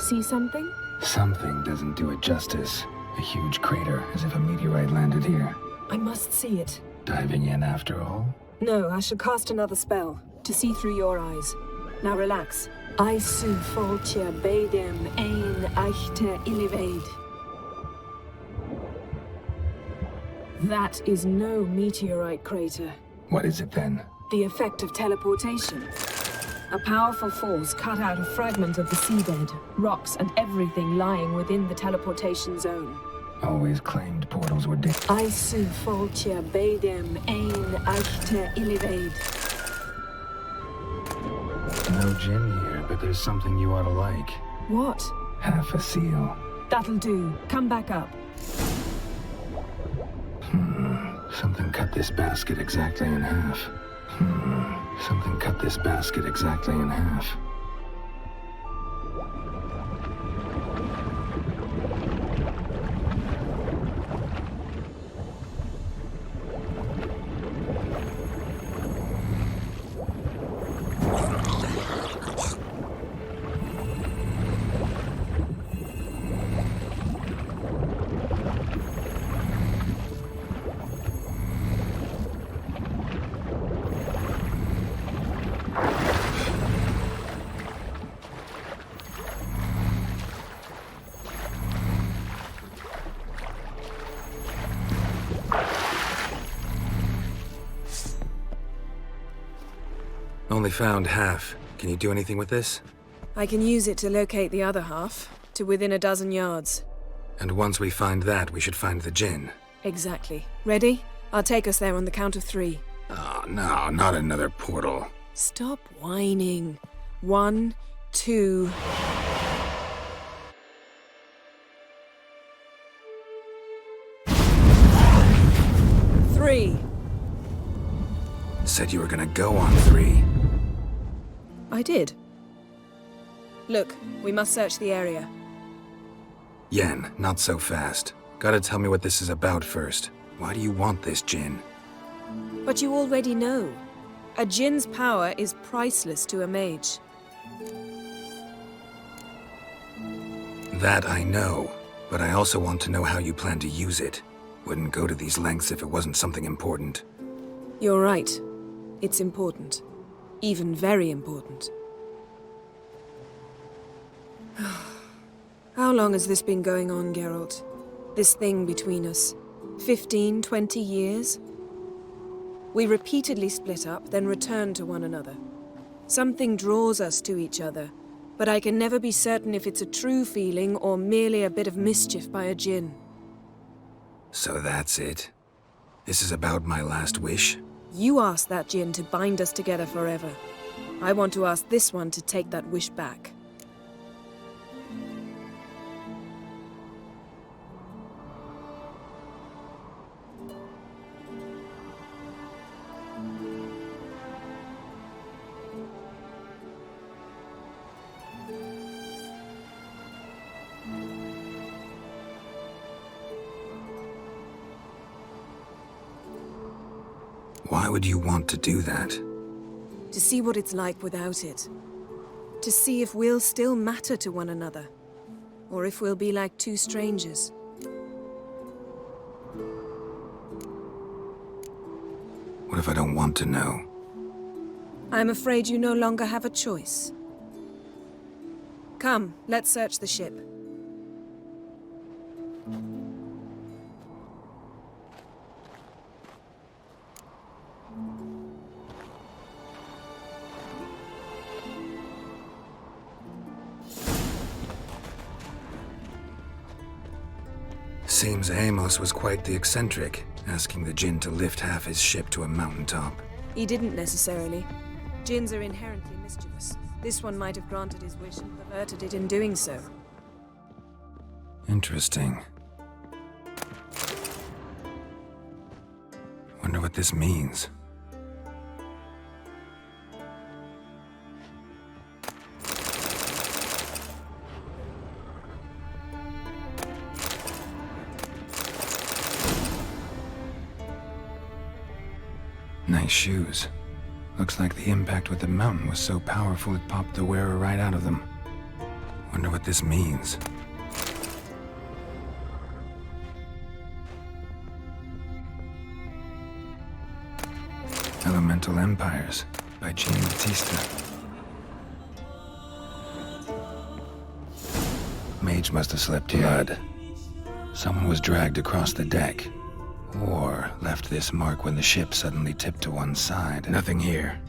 See something? Something doesn't do it justice. A huge crater, as if a meteorite landed here. I must see it. Diving in after all? No, I shall cast another spell, to see through your eyes. Now relax. I su foltia bedem ein achte illivaid. That is no meteorite crater. What is it then? The effect of teleportation. A powerful force cut out a fragment of the seabed, rocks and everything lying within the teleportation zone. Always claimed portals were I su foltia bedem ein achte illivaid. No gin here, but there's something you ought to like. What? Half a seal. That'll do. Come back up. Something cut this basket exactly in half. Something cut this basket exactly in half. Only found half. Can you do anything with this? I can use it to locate the other half, to within a dozen yards. And once we find that, we should find the gin. Exactly. Ready? I'll take us there on the count of 3. Oh, no, not another portal. Stop whining. 1, 2... Three. Said you were gonna go on 3. I did. Look, we must search the area. Yen, not so fast. Gotta tell me what this is about first. Why do you want this gin? But you already know. A djinn's power is priceless to a mage. That I know, but I also want to know how you plan to use it. Wouldn't go to these lengths if it wasn't something important. You're right. It's important. Even very important. How long has this been going on, Geralt? This thing between us? 15, 20 years? We repeatedly split up, then return to one another. Something draws us to each other, but I can never be certain if it's a true feeling or merely a bit of mischief by a djinn. So that's it? This is about my last wish? You asked that djinn to bind us together forever. I want to ask this one to take that wish back. Why would you want to do that? To see what it's like without it. To see if we'll still matter to one another. Or if we'll be like two strangers. What if I don't want to know? I'm afraid you no longer have a choice. Come, let's search the ship. Seems Amos was quite the eccentric, asking the djinn to lift half his ship to a mountaintop. He didn't necessarily. Djinns are inherently mischievous. This one might have granted his wish and perverted it in doing so. Interesting. Wonder what this means. Nice shoes. Looks like the impact with the mountain was so powerful it popped the wearer right out of them. Wonder what this means. Elemental Empires by Jean Batista. Mage must have slept here. Blood. Someone was dragged across the deck. Or left this mark when the ship suddenly tipped to one side. Nothing here.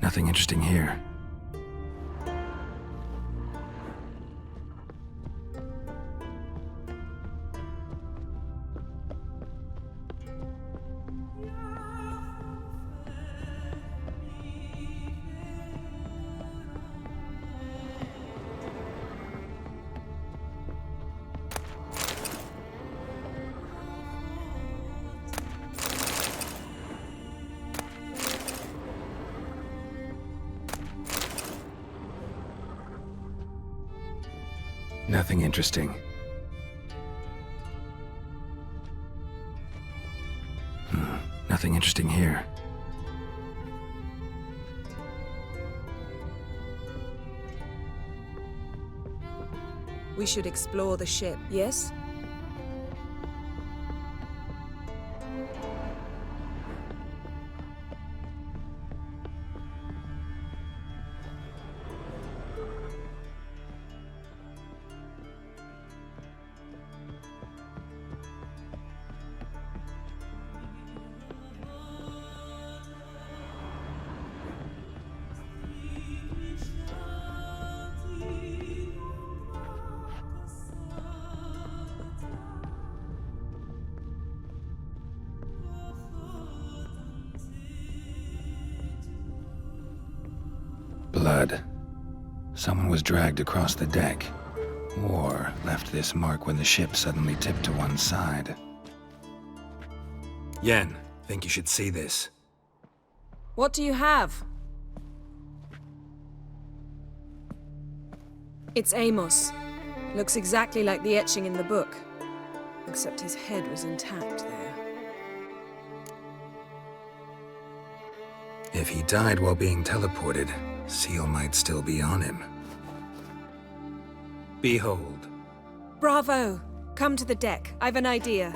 Nothing interesting here. Nothing interesting. Nothing interesting here. We should explore the ship, yes? Blood. Someone was dragged across the deck. Or left this mark when the ship suddenly tipped to one side. Yen, think you should see this. What do you have? It's Amos. Looks exactly like the etching in the book. Except his head was intact there. If he died while being teleported, Seal might still be on him. Behold. Bravo! Come to the deck. I've an idea.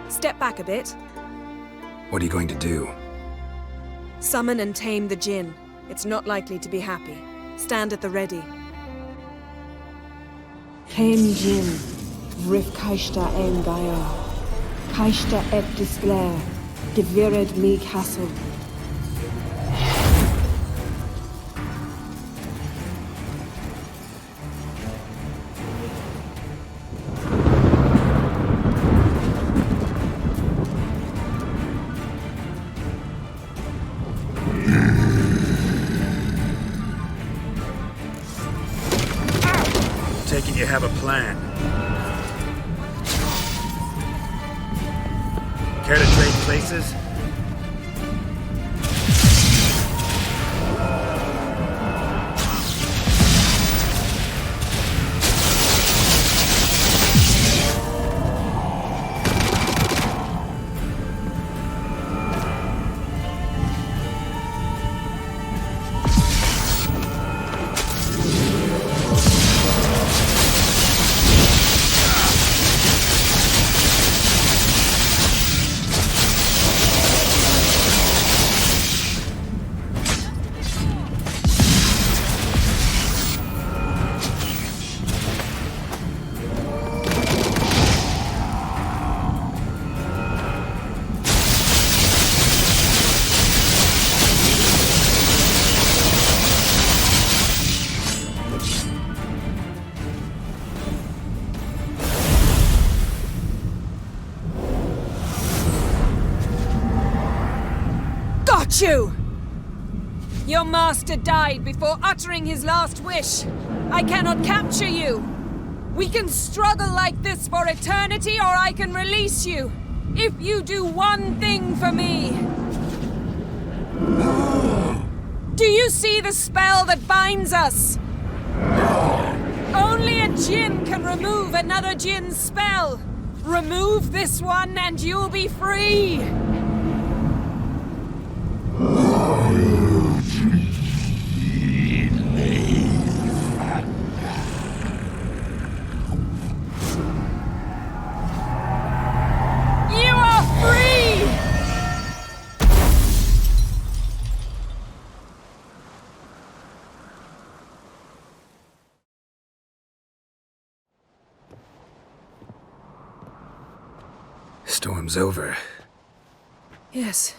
Step back a bit. What are you going to do? Summon and tame the Jinn. It's not likely to be happy. Stand at the ready. Tame Jinn, Vrif Kaishta en Gaia, Kaishta et Disglair, Gevired me Castle. Taking you have a plan. Care to trade places? You! Your master died before uttering his last wish. I cannot capture you. We can struggle like this for eternity, or I can release you. If you do one thing for me. Do you see the spell that binds us? Only a djinn can remove another djinn's spell. Remove this one and you'll be free. You are free! Storm's over. Yes.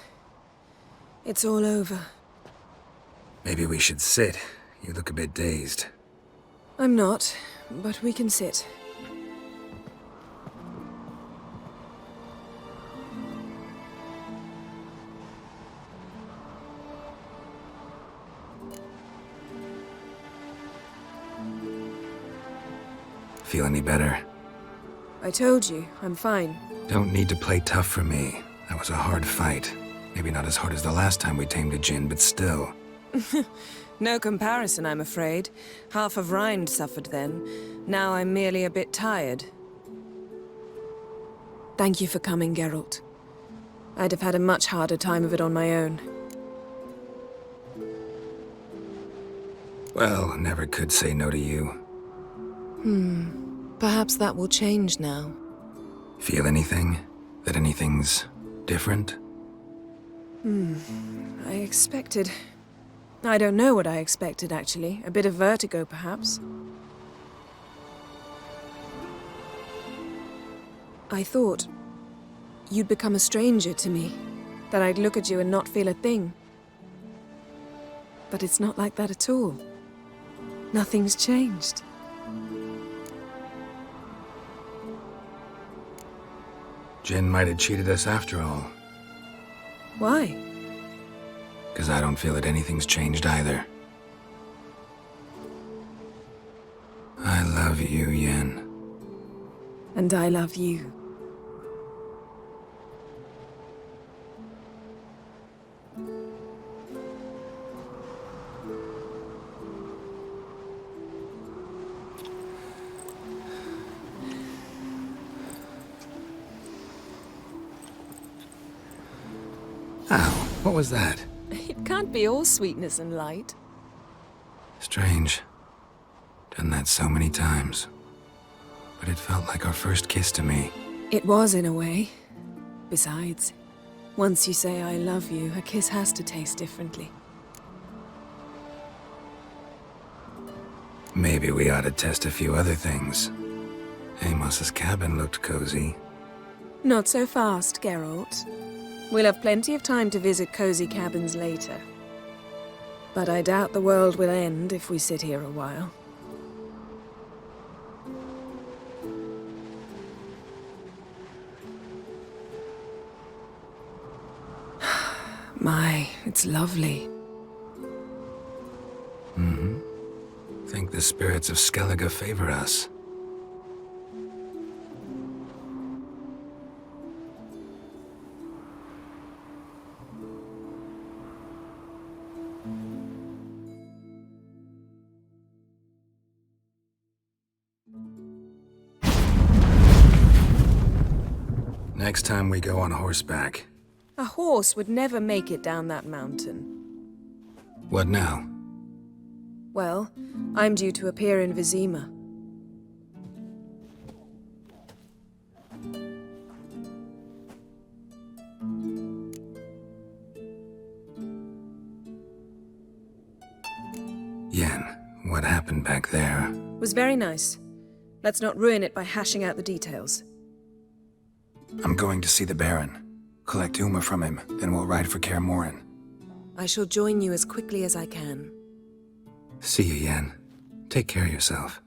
It's all over. Maybe we should sit. You look a bit dazed. I'm not, but we can sit. Feel any better? I told you, I'm fine. Don't need to play tough for me. That was a hard fight. Maybe not as hard as the last time we tamed a djinn, but still. No comparison, I'm afraid. Half of Rind suffered then. Now I'm merely a bit tired. Thank you for coming, Geralt. I'd have had a much harder time of it on my own. Well, never could say no to you. Perhaps that will change now. Feel anything? That anything's different? I expected... I don't know what I expected, actually. A bit of vertigo, perhaps. I thought you'd become a stranger to me. That I'd look at you and not feel a thing. But it's not like that at all. Nothing's changed. Jinn might have cheated us after all. Why? Because I don't feel that anything's changed either. I love you, Yen. And I love you. Ow, what was that? It can't be all sweetness and light. Strange. Done that so many times. But it felt like our first kiss to me. It was, in a way. Besides, once you say I love you, a kiss has to taste differently. Maybe we ought to test a few other things. Amos's cabin looked cozy. Not so fast, Geralt. We'll have plenty of time to visit cozy cabins later. But I doubt the world will end if we sit here a while. My, it's lovely. Think the spirits of Skellige favor us. Next time we go on horseback. A horse would never make it down that mountain. What now? Well, I'm due to appear in Vizima. Yen, what happened back there? Was very nice. Let's not ruin it by hashing out the details. I'm going to see the Baron. Collect Uma from him, then we'll ride for Kaer Morhen. I shall join you as quickly as I can. See you, Yen. Take care of yourself.